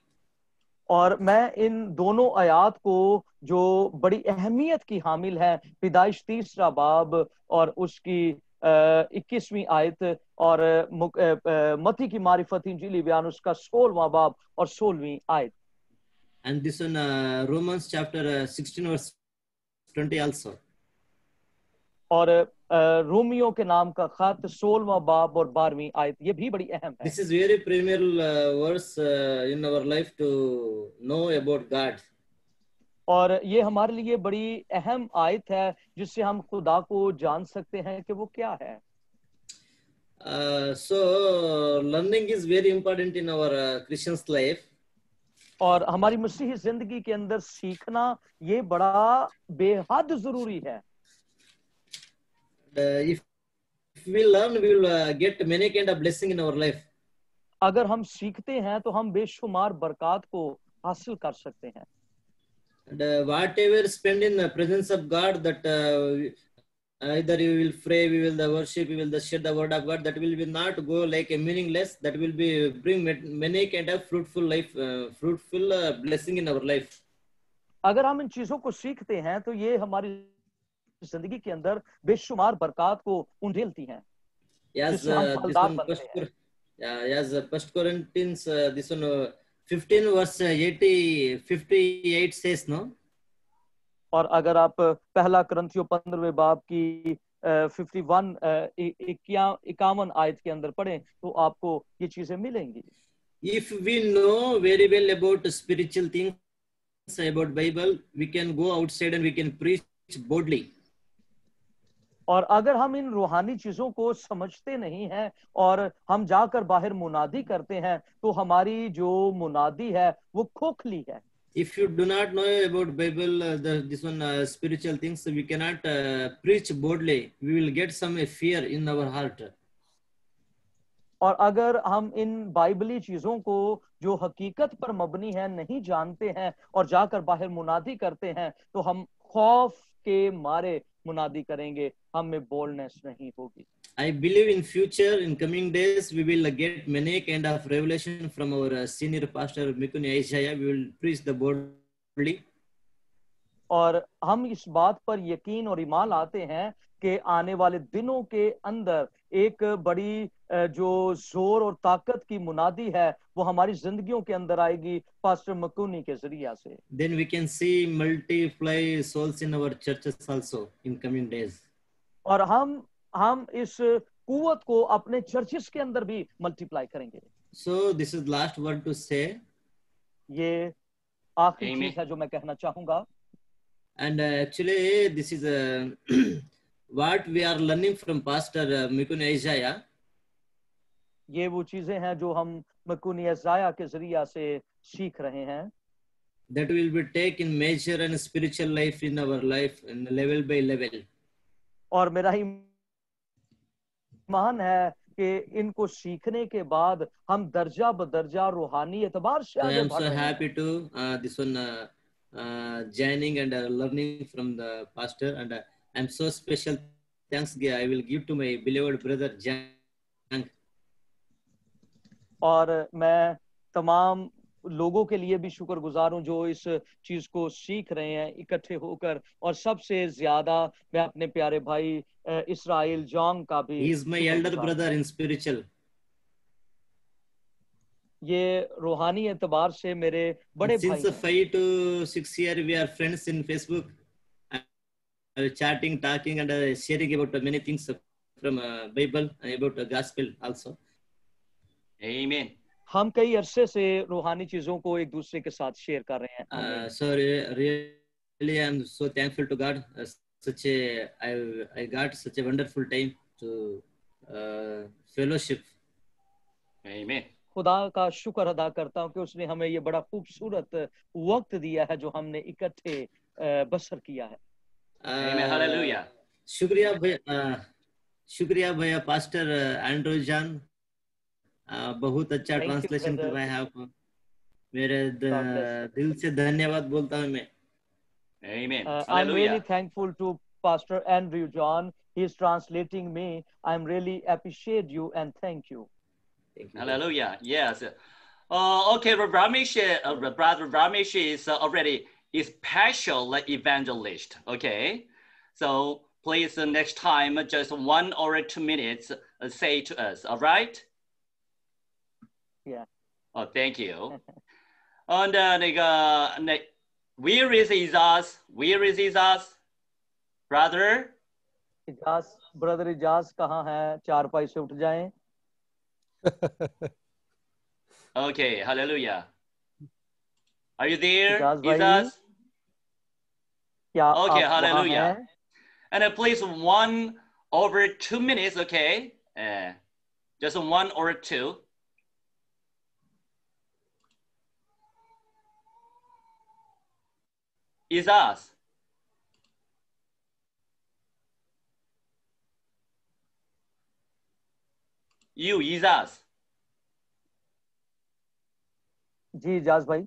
और मैं इन दोनों आयात को जो बड़ी अहमियत की हामिल है, पैदाइश 3 बाब और उसकी 21वीं आयत और मत्ती की मारिफत इंजीली बयान उसका 16वां बाब और 16वीं आयत. And this one Romans chapter 16 verse 20 also. और रोमियो के नाम का खत 16वां बाब और 12वीं आयत ये भी बड़ी अहम है. This is very premier verse in our life to know about God. और ये हमारे लिए बड़ी अहम आयत है जिससे हम खुदा को जान सकते हैं कि वो क्या है. So learning is very important in our Christian's life. और हमारी मसीही जिंदगी के अंदर सीखना ये बड़ा बेहद जरूरी है. If we learn, we will get many kind of blessing in our life. अगर हम सीखते हैं तो हम बेशुमार बरकत को हासिल कर सकते हैं. And whatever spend in the presence of God, that either you will pray, we will the worship, we will the share the word of God, that will be not go like a meaningless, that will be bring many kind of fruitful life, fruitful blessing in our life. अगर हम इन चीजों को सीखते हैं तो ये हमारी जिंदगी के अंदर बेशुमार बरकत को उंडेलती हैं. Yes, this one First Corinthians this one 15 verse 58 says no. और अगर आप पहला करंथियों 15वें बाब की 51 आयत के अंदर पढ़ें तो आपको ये चीजें मिलेंगी. If we know very well about spiritual things, about Bible, we can go outside and we can preach boldly. और अगर हम इन रूहानी चीजों को समझते नहीं हैं और हम जाकर बाहर मुनादी करते हैं तो हमारी जो मुनादी है वो खोखली है. If you do not know about Bible, this one spiritual things, we cannot preach boldly. We will get some fear in our heart. और अगर हम इन बाइबली चीजों को जो हकीकत पर मबनी है नहीं जानते हैं और जाकर बाहर मुनादी करते हैं तो हम खौफ के मारे मुनादी करेंगे, हम में बोल्डनेस नहीं होगी. I believe in future, in coming days, we will get many kind of revelation from our senior pastor Mikuni Isaiah. We will preach the boldly. और हम इस बात पर यकीन और ईमान लाते हैं कि आने वाले दिनों के अंदर एक बड़ी जो जोर और ताकत की मुनादी है वो हमारी जिंदगियों के अंदर आएगी पास्टर मकुनी के जरिया से. Then we can see multiply souls in our churches also in coming days. और हम इस कुवत को अपने चर्चेस के अंदर भी मल्टीप्लाई करेंगे. So this is last word to say. ये आखिरी चीज है जो मैं कहना चाहूंगा. And actually this is what we are learning from Pastor Mikuni Isaiah. ये वो चीजें हैं जो हम मकुनी इज़ाया के जरिया से सीख रहे हैं. That will be taken measure and spiritual life in our life in level by level. और मेरा ईमान है कि इनको सीखने के बाद हम दर्जा बदर्जा रूहानी एतबार से आगे I am बढ़ so रहे हैं. happy to this one joining and learning from the pastor, and I am so special thanks I will give to my beloved brother Jan. और मैं तमाम लोगों के लिए भी शुक्रगुजार हूं जो इस चीज को सीख रहे हैं इकट्ठे होकर, और सबसे ज्यादा मैं अपने प्यारे भाई इस्राइल जॉन का भी. He is my elder brother in spiritual. ये रूहानी एतबार से मेरे बड़े भाई Since हैं. 5 to 6 years we are friends in Facebook, chatting, talking and sharing about many things from Bible and about the gospel also. Amen. हम कई अरसे से रूहानी चीजों को एक दूसरे के साथ शेयर कर रहे हैं. So really I am so thankful to God. I got such a wonderful time to fellowship. Amen. खुदा का शुक्र अदा करता हूँ कि उसने हमें ये बड़ा खूबसूरत वक्त दिया है जो हमने इकट्ठे बसर किया है. Amen. Hallelujah. शुक्रिया भैया पास्टर एंड्रू जान, बहुत अच्छा ट्रांसलेशन करवाया है आपको. मेरे दिल से धन्यवाद बोलता हूँ मैं. Amen. I'm really Hallelujah. thankful to Pastor Andrew John. He's translating me. I'm really appreciate you and thank you. Hallelujah. Yes. Okay, Brother Ramesh is already a special evangelist. Okay. So please next time, just 1 or 2 minutes, say to us. All right? Yeah. Oh, thank you. And where is Izaz? Where is Izaz? Brother? Izaz brother Izaz कहाँ है? चारपाई से उठ जाएं. Okay, hallelujah. Are you there, Ijaz भाई, Izaz? क्या Okay, आप वहाँ hallelujah. हैं? And please 1 over 2 minutes, okay? Just 1 or 2. Izaz. You, Izaz. जी इजाज भाई.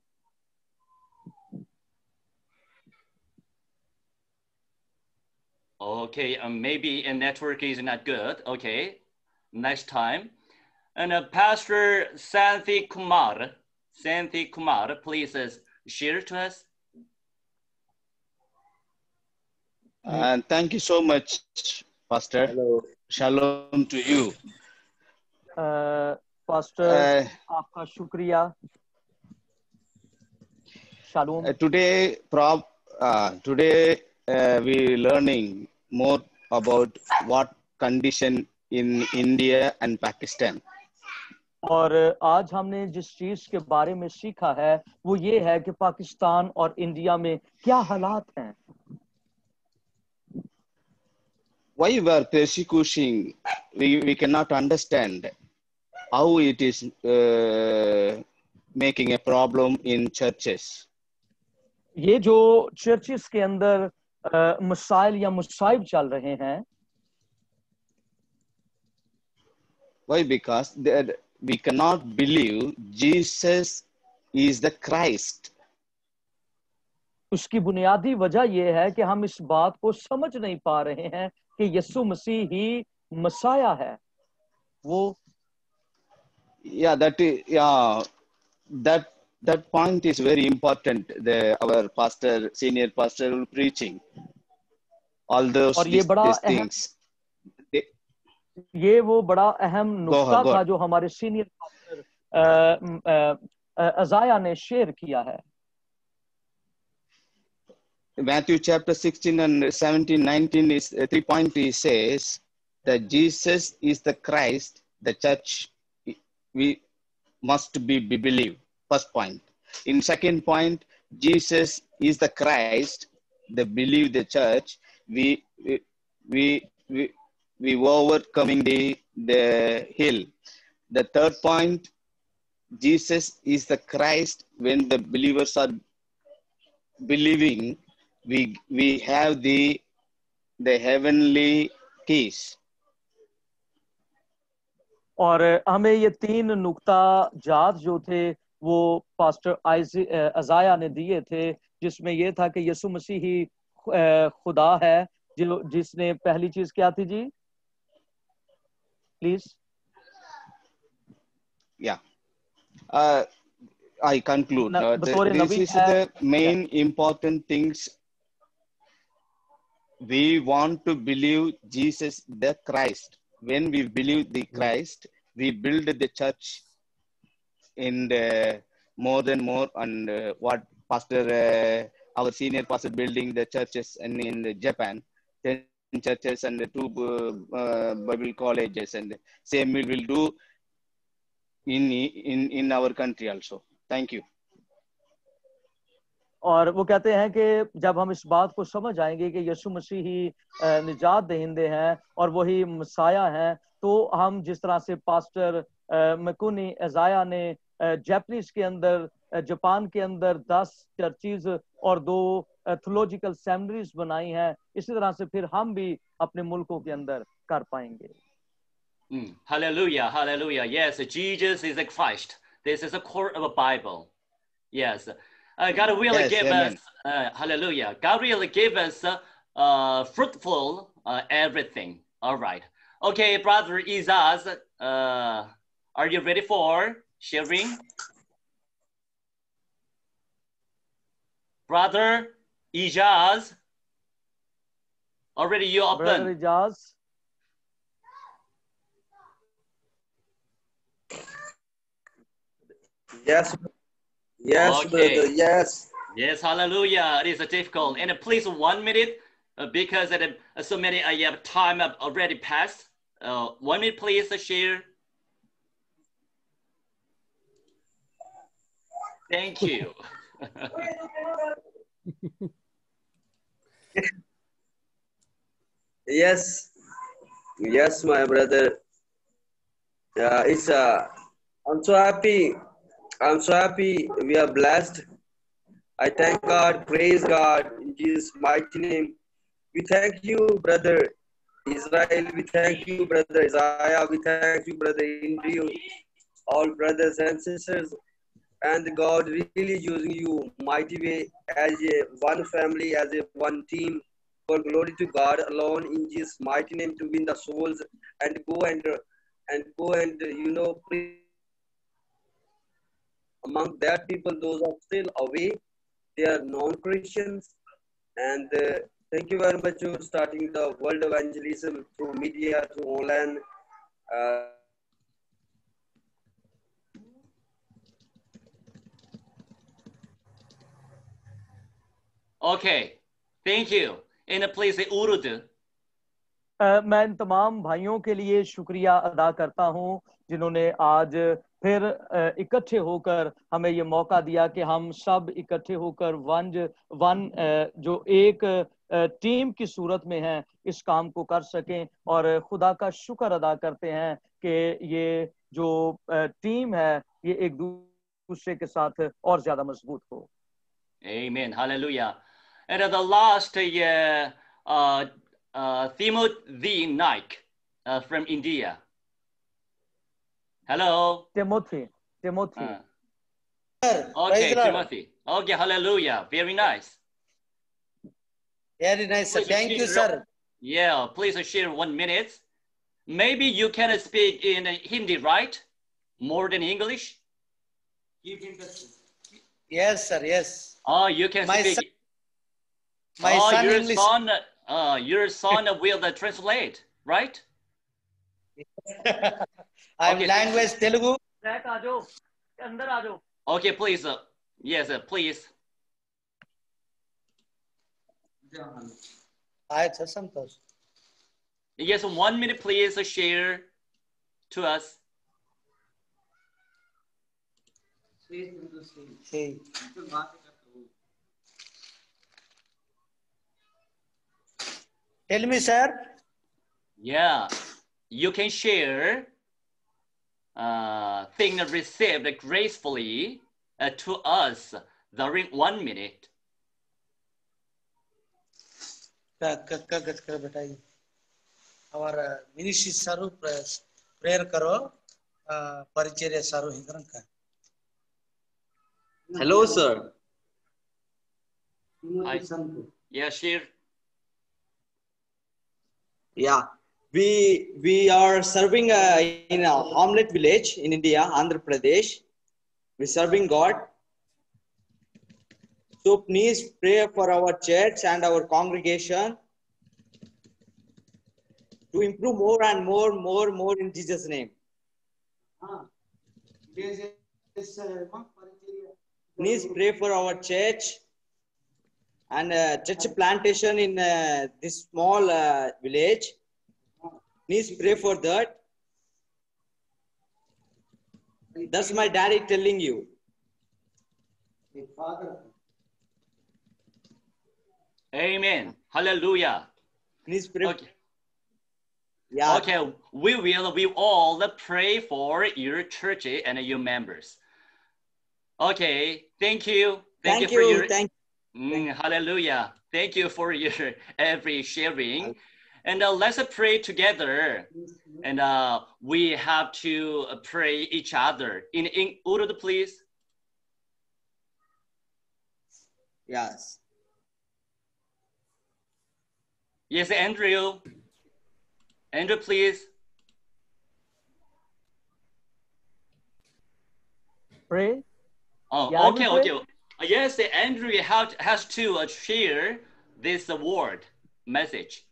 Okay, maybe a network is not good. Okay, next time. And Pastor Santhi Kumar, please share to us. And thank you so much, Pastor. Hello. Shalom to you. Pastor आपका शुक्रिया. Shalom. Today we learning more about what condition in India and Pakistan. और आज हमने जिस चीज के बारे में सीखा है वो ये है कि पाकिस्तान और इंडिया में क्या हालात हैं. Why we are persecuting? We cannot understand how it is making a problem in churches. ये जो चर्चिस के अंदर मसाइल या मुसाइब चल रहे हैं. Why? Because we cannot believe Jesus is the Christ. उसकी बुनियादी वजह ये है कि हम इस बात को समझ नहीं पा रहे हैं कि यीशु मसीह ही मसाया है. वो Yeah, that point is very important. Our pastor, senior pastor, preaching all those और ये बड़ा these अहम, things. ये वो बड़ा अहम नुक्ता Go था ahead. जो हमारे सीनियर पास्टर अजाया ने शेयर किया है. Matthew chapter 16 and 17, 19 is 3 point. He says that Jesus is the Christ. The church we must be believed. First point. In second point, Jesus is the Christ. The believe the church. We overcoming the hill. The third point, Jesus is the Christ. When the believers are believing, we have the heavenly keys. और हमें ये 3 नुक्ता जात जो थे वो pastor अजाया ने दिए थे, जिसमें ये था कि यीशु मसीह ही खुदा है. जिसने पहली चीज क्या थी जी? Please. Yeah. I conclude. This is the main important things. We want to believe Jesus the Christ. When we believe the Christ, we build the church in the more than more. And what pastor, our senior pastor, building the churches and in Japan, 10 churches and 2 Bible colleges, and same we will do in our country also. Thank you. और वो कहते हैं कि जब हम इस बात को समझ आएंगे कि यीशु मसीह ही निजात दहिंदे हैं और वही मसाया हैं, तो हम जिस तरह से पास्टर मकुनी अजाया ने जापानीज के अंदर, जापान के अंदर 10 चर्चेज और 2 थियोलॉजिकल सेमिनरीज बनाई हैं, इसी तरह से फिर हम भी अपने मुल्कों के अंदर कर पाएंगे. Hallelujah, hallelujah. Yes, Jesus is the Christ. This is the core of the Bible. Yes. God will Yes, give amen. us, hallelujah. God will give us fruitful everything. All right. Okay, Brother Izaz, are you ready for sharing? Brother Ijaz, already you Brother open. Ijaz. Yes, yes, Okay. brother, yes. Yes, hallelujah. It is difficult. And please 1 minute because so many have time have already passed. 1 minute, please share. Thank you. Yes, yes, my brother. It's I'm so happy. I'm so happy. We are blessed. I thank God, praise God in Jesus' mighty name. We thank you, brother Israel. We thank you, brother Isaiah. We thank you, brother Andrew. All brothers and sisters. And God really using you mighty way as a one family, as a one team. For glory to God alone in Jesus' mighty name to win the souls and go and preach among that people those are still away. They are non-Christians. And thank you very much for starting the world evangelism through media, through online. Okay, thank you. And please Urdu. मैं इन तमाम भाइयों के लिए शुक्रिया अदा करता हूं जिन्होंने आज फिर इकट्ठे होकर हमें ये मौका दिया कि हम सब इकट्ठे होकर जो एक टीम की सूरत में है इस काम को कर सकें और खुदा का शुक्र अदा करते हैं कि ये जो टीम है ये एक दूसरे के साथ और ज्यादा मजबूत हो. Amen. Hallelujah. And the last Timothy Naik from India. Hello. Timothy. Okay, Timothy. Okay, hallelujah. Very nice. Very nice, sir. Please Thank you, share- sir. Yeah, please share 1 minute. Maybe you can speak in Hindi, right? More than English? Yes, sir. Yes. Oh, you can My speak. son- My son your English. your son will translate, right? I'm Okay. language Telugu. Okay, please. Yes, please. Right, sir, Santosh. Yes, 1 minute, please share to us. Hey. Tell me, sir. Yeah, you can share things received gracefully to us during 1 minute. Our ministry saru prayer karo paricharya saru hidranka. Hello, sir. Yeah, share. Yeah, we are serving in a Hamlet village in India, Andhra Pradesh. We're serving God. So please pray for our church and our congregation to improve more and more in Jesus' name. Please pray for our church and church plantation in this small village. Please pray for that. That's my daddy telling you. Amen. Hallelujah. Please pray. Okay. Yeah. Okay, we all pray for your church and your members. Okay, thank you. Thank for you. your hallelujah. Thank you for your every sharing. And let's pray together. And we have to pray each other. In Urdu, please. Yes. Yes, Andrew. Andrew, please. Pray. Oh, Yeah, I will okay, pray. okay. Yes, Andrew has to share this word message.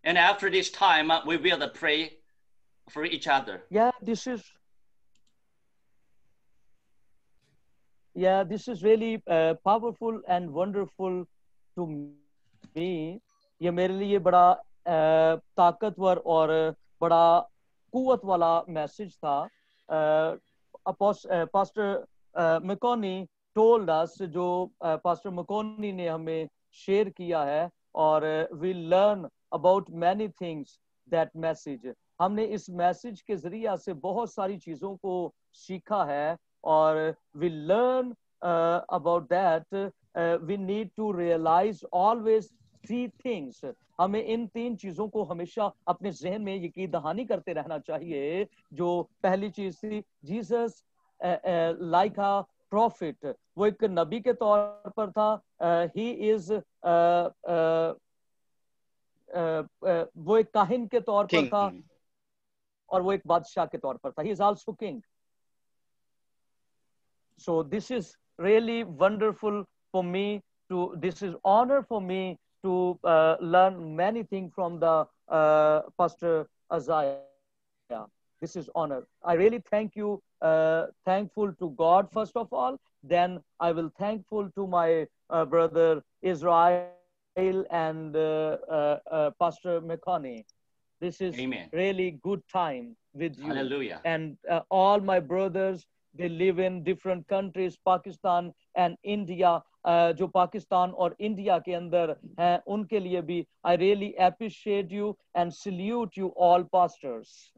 And after this time, we will pray for each other. Yeah, this is really powerful and wonderful to me. ये मेरे लिए बड़ा ताकतवर और बड़ा कुवत वाला message था. Pastor McConney told us, जो Pastor McConney ने हमें शेयर किया है, और we learn about many things that message. हमने इस मैसेज के जरिए से बहुत सारी चीजों को सीखा है, और we learn about that we need to realize always 3 things. हमें इन 3 चीजों को हमेशा अपने जहन में यकीन दहानी करते रहना चाहिए. जो पहली चीज थी, जीसस लाइक अ प्रॉफिट, वो एक नबी के तौर पर था. ही इज वो एक काहिन के तौर पर था, और वो एक बादशाह के तौर पर था. He is also king. So this is really wonderful for me this is honor for me to learn many things from the Pastor Isaiah. This is honor. I really thank you, thankful to God first of all. Then I will thankful to my brother Israel and Pastor McConney. This is Amen. really good time with you. Hallelujah. And all my brothers, they live in different countries, Pakistan and India. जो पाकिस्तान और India के अंदर हैं, उनके लिए भी I really appreciate you and salute you all pastors.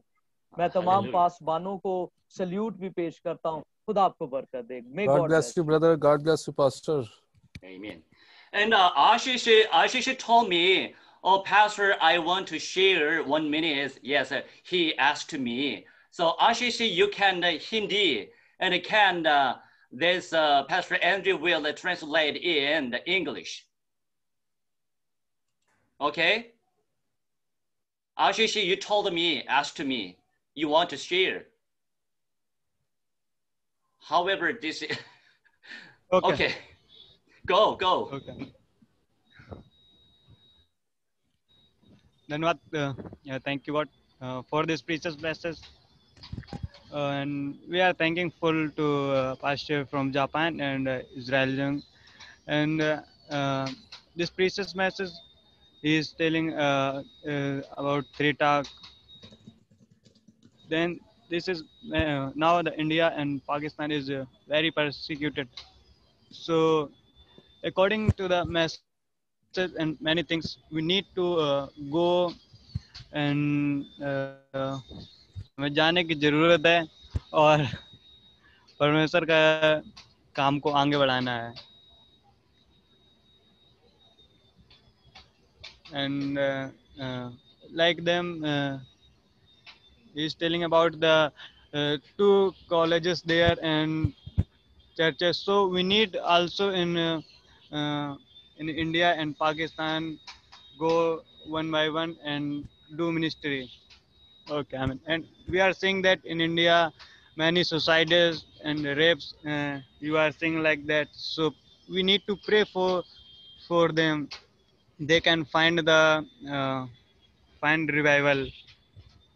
मैं तमाम पासबानों को सल्यूट भी पेश करता हूँ. खुदा आपको बरकत दे. May God bless you, brother. God bless you, pastor. Amen. And Ashish told me, oh, Pastor, I want to share 1 minute. Yes, he asked me. So Ashish, you can Hindi, and can this Pastor Andrew will translate in the English. Okay? Ashish, you told me, asked me, you want to share. However, this is... Okay. Go. Okay. Dhanwad, thank you for this precious message. And we are thankful to Pastor from Japan and Israel Young. And this precious message is telling about 3 talk. Then this is now the India and Pakistan is very persecuted. So according to the message and many things, we need to go and हमें जाने की जरूरत है और परमेश्वर का काम को आगे बढ़ाना है. And like them, he's telling about the 2 colleges there and churches. So we need also in India and Pakistan go one by one and do ministry. Okay, I mean, and we are seeing that in India, many suicides and rapes. You are seeing like that. So we need to pray for them. They can find the find revival.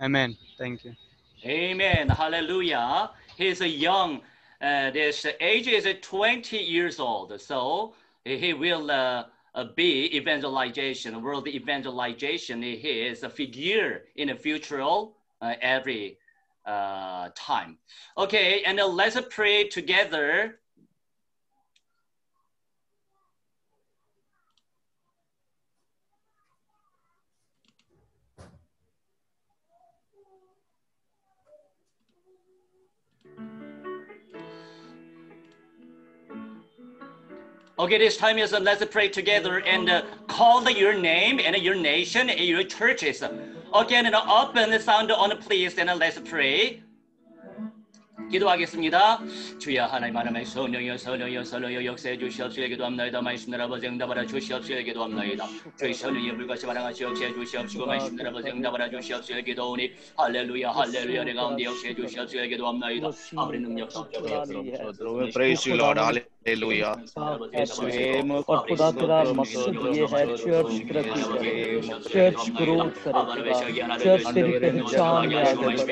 Amen. Thank you. Amen. Hallelujah. He's a young. This age is 20 years old. So he will be evangelization, world evangelization. He is a figure in the future every time. Okay, and let's pray together. Okay, this time is let's pray together and call your name and your nation and your churches. Okay, and open the sound on please and let's pray. 기도하겠습니다. 주여 하나님 하나님의 성령여 역사해 주시옵시고 기도합나이다. 말씀들 아버지 응답하라 주시옵시고 기도합나이다. 저희 성령의 불같이 반응하시 역사해 주시옵시고 말씀들 아버지 응답하라 주시옵시고 기도오니 할렐루야 할렐루야 내 가운데 역사해 주시옵시고 기도합나이다. 아버지 능력 가운데 We praise you, Lord. Hallelujah. और खुदा तेरा मकसद ये है church तरक्की करे, church growth करे, church तेरी पहचान में आगे बढ़े,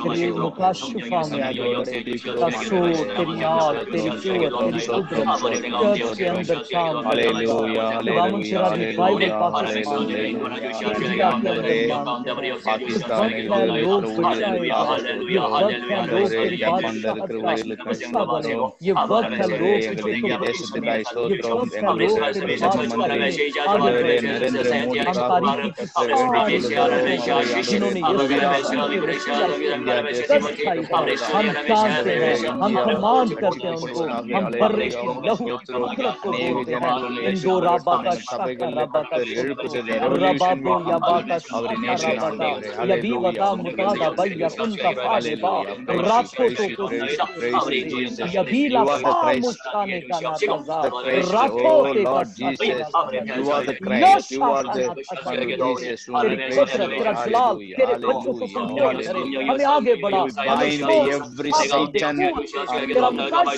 तेरी मुकाशिफा में आगे बढ़े, रसो तेरी याद तेरी कुव्वत तेरी कुदरत चर्च के अंदर काम करे, खुदावन तेरा रिवाइवल पाकिस्तान में, इंडिया के अंदर पाकिस्तान ये वक्त है लोग बचाएगा, ये वक्त है लोग तेरी बादशाहत का हिस्सा बने, ये वक्त है लोग देशത്തിനായി സ്തോത്രം the Christ, oh Lord Jesus, you are the Christ, you are the Son of Jesus, whom we praise you, Lord. Hallelujah, hallelujah. We bind every Satan,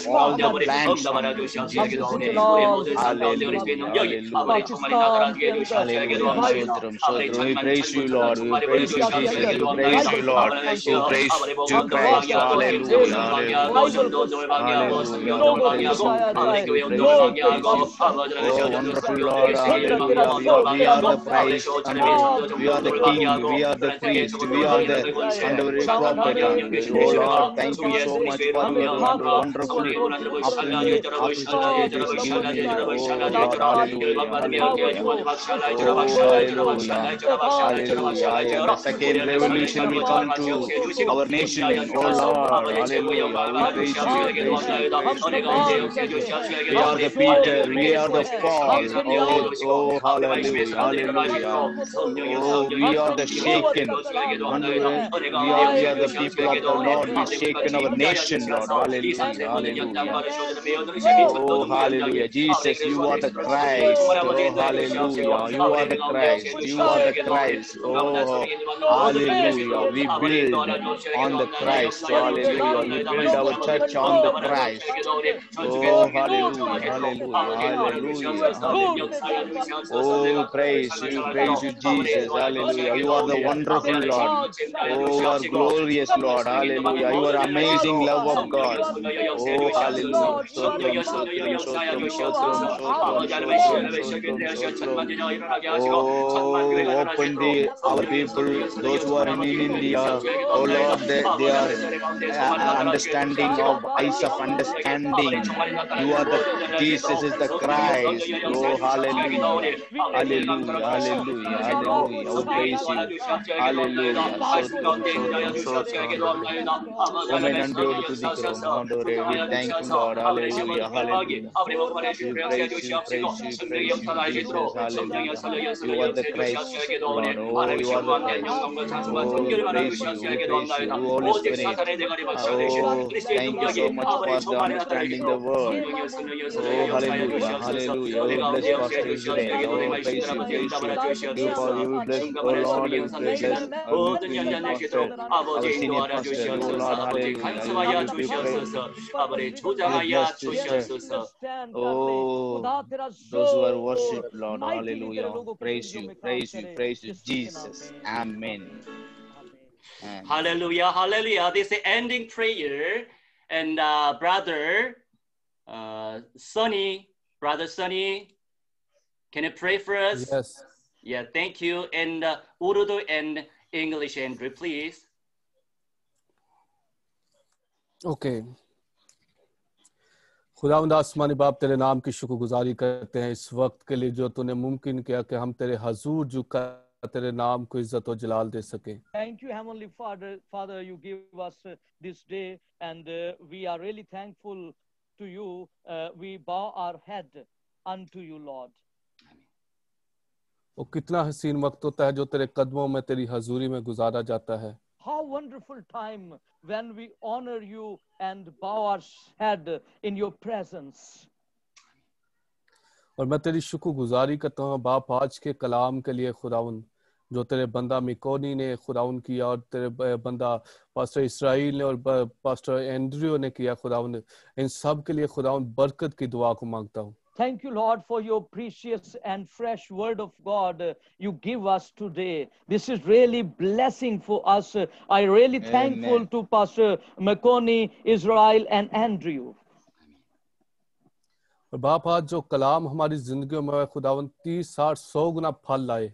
all the plans from Jesus' name. Hallelujah, hallelujah. We praise you, Lord. We praise you, Jesus. We praise you, Lord. We praise you, Christ. Hallelujah, hallelujah. Oh, wonderful Lord, hallelujah. We are the Christ, and we are the King, we are the priest, we are the underworld prophet. Oh Lord, thank you so much for your wonderful appreciated testimony. Oh Lord, hallelujah, hallelujah. Oh, hallelujah, hallelujah. The second revolution will come to our nation. Oh Lord, hallelujah. We praise you, praise you, praise you, praise you. We are the Peter, we are the Paul. Oh, hallelujah, hallelujah. Oh, we are the shaken. We are the people of the Lord. We shaken our nation, Lord. Hallelujah, hallelujah. Oh, hallelujah. Jesus, you are the Christ. Oh, hallelujah. You are the Christ. You are the Christ. Oh, hallelujah. We build on the Christ. Hallelujah. We build our church on the Christ. Oh, hallelujah, hallelujah, hallelujah. Oh, we praise you, Jesus. Hallelujah. You are the wonderful Lord. Oh, you are glorious, Lord. Hallelujah. You are amazing love of God. Oh, hallelujah. Sotram, sotram, sotram, sotram, sotram, sotram, sotram, sotram. Oh, open our people, those who are in India. Oh, Lord, they are understanding of eyes of understanding. You are the Jesus is the Christ. Oh, hallelujah, hallelujah, hallelujah, hallelujah. We praise you. Hallelujah. Sotram, sotram, sotram. Amen. And we thank you, Lord. Hallelujah, hallelujah. We praise you, praise you, praise you, Jesus. Hallelujah. You are the Christ, Lord. Oh, you are the Christ. Oh, we praise you, we praise you. Holy Spirit. Oh, thank you so much for the understanding the word. Oh, hallelujah, hallelujah. We bless Pastor Israel. Oh, praise you, praise you. You bless, oh Lord, you bless our pastor, our senior pastor. Oh Lord, hallelujah. You bless sister. Oh, those who are worship, Lord, hallelujah. Praise you, praise you, praise you, Jesus. Amen. Hallelujah, hallelujah. This is the ending prayer. And brother Sonny, can you pray for us? Yes. Yeah, thank you. And Urdu and English, Andrew, please. Okay. खुदावंद आसमानी बाप तेरे नाम की शुक्रगुजारी करते हैं इस वक्त के लिए जो तूने मुमकिन किया कि हम तेरे हजूर झुककर तेरे नाम को इज्जत और जलाल दे सके. Thank you, Heavenly Father, you give us this day, and we are really thankful to you. We bow our head unto you, Lord. वो कितना हसीन वक्त होता है जो तेरे कदमों में तेरी हजूरी में गुजारा जाता है. How wonderful time when we honor you and bow our head in your presence. और मैं तेरी शुक्रगुजारी करता हूँ बाप आज के कलाम के लिए खुदावन, जो तेरे बंदा मिकोनी ने खुदावन किया और तेरे बंदा पास्टर इसराइल ने और पास्टर एंड्रयू ने किया खुदावन, इन सब के लिए खुदावन बरकत की दुआ को मांगता हूँ. Thank you, Lord, for your precious and fresh word of God you give us today. This is really blessing for us. I really thankful to Pastor McConey, Israel, and Andrew. और बाप आज जो कलाम हमारी जिंदगियों में खुदावन 30, 60, 100 गुना फल लाए.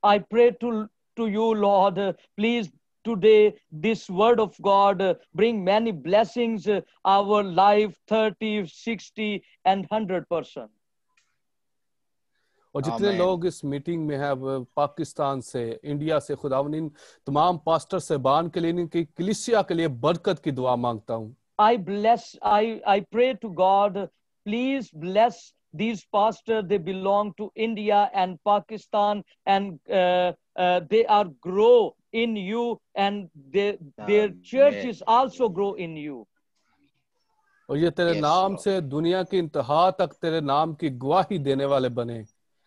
I pray to you, Lord, please today this word of God bring many blessings our life 30, 60 and 100%. और जितने लोग इस मीटिंग में हैं पाकिस्तान से, इंडिया से, खुदावन इन तमाम पास्टर साहबान के लिए, इनकी कलीसिया के लिए बरकत की दुआ मांगता हूँ. I pray to God, please bless these pastors. They belong to India and Pakistan, and they are grow in you, and their churches also grow in you. और ये तेरे नाम से दुनिया की इंतहा तक तेरे नाम की गवाही देने वाले बने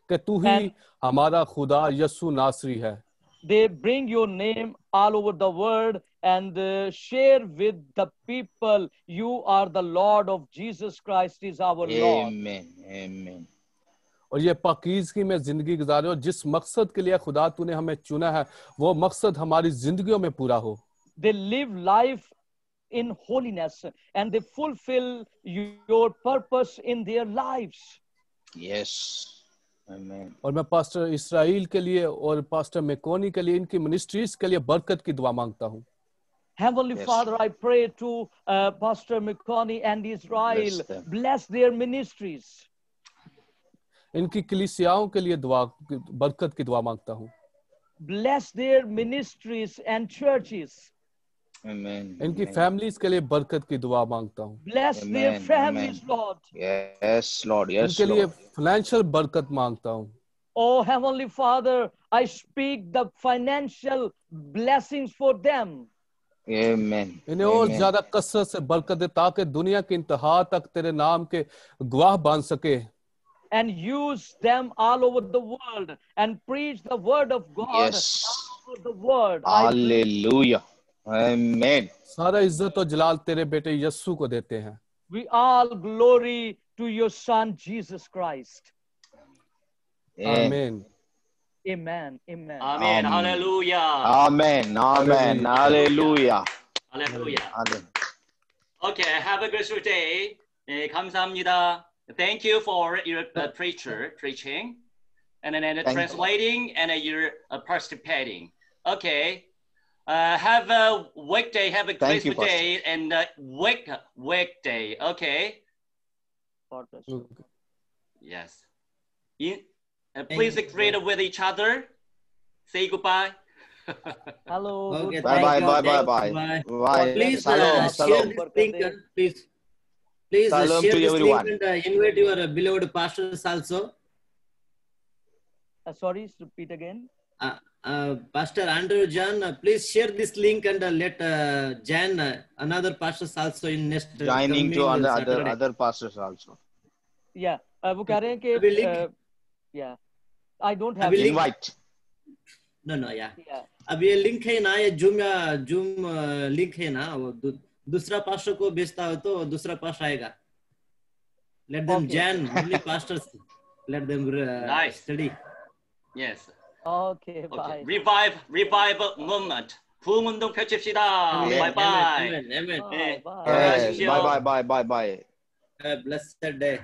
कि तू ही हमारा खुदा यसु नासरी है. They bring your name all over the world and share with the people you are the Lord of Jesus Christ is our Lord. Amen. Amen. और ये पाकीज़गी में जिंदगी गुजारे और जिस मकसद के लिए खुदा तूने हमें चुना है वो मकसद हमारी जिंदगियों में पूरा हो. They live life in holiness and they fulfill your purpose in their lives. Yes. Amen. और मैं पास्टर इसराइल के लिए और पास्टर मैकोनी के लिए, इनकी मिनिस्ट्रीज के लिए बरकत की दुआ मांगता हूँ. Heavenly Father, I pray to Pastor McConey and Israel, bless their ministries. इनकी कलीसियाओं के लिए दुआ बरकत की दुआ मांगता हूँ. Bless their ministries and churches. Amen. इनकी फैमिलीज के लिए बरकत की दुआ मांगता हूँ. Bless their families, Lord. Yes, Lord. Yes, इनके लिए फाइनेंशियल बरकत मांगता हूँ. Oh, Heavenly Father, I speak the financial blessings for them. Amen. इन्हें और ज्यादा कसरत से बरकत दे ताकि दुनिया की इंतहा तक तेरे नाम के गवाह बन सके. And use them all over the world and preach the word of God all over the world. Hallelujah. Amen. सारा इज्जत और जलाल तेरे बेटे यस्सु को देते हैं. We all glory to your son Jesus Christ. Amen. Amen. Amen. Amen. Hallelujah. Amen. Amen. Hallelujah. Hallelujah. Okay, have a good day. 감사합니다. Thank you for your preaching and then translating and your participating. Okay. Have a weekday. Have a great day and weekday. Okay. Yes. Please greet with each other. Say goodbye. Hello. Okay, bye. Bye. Please Shalom. share this link. Please Shalom share to this everyone. link and invite your beloved pastors also. Sorry, repeat again. Pastor Andrew John, please share this link and let Jan, another pastors also in next joining to other pastors also. Yeah, वो कह रहे हैं कि yeah, I don't have invite. No, yeah. अब ये link है ना, ये जूम लिंक है ना, वो दूसरा पास्टर को भेजता हो तो दूसरा पास्टर आएगा. Let them join only pastors. Let them study. Yes. Okay, bye. Revive movement. 부흥운동 펼칩시다. Bye bye. Amen. Bye. Blessed day.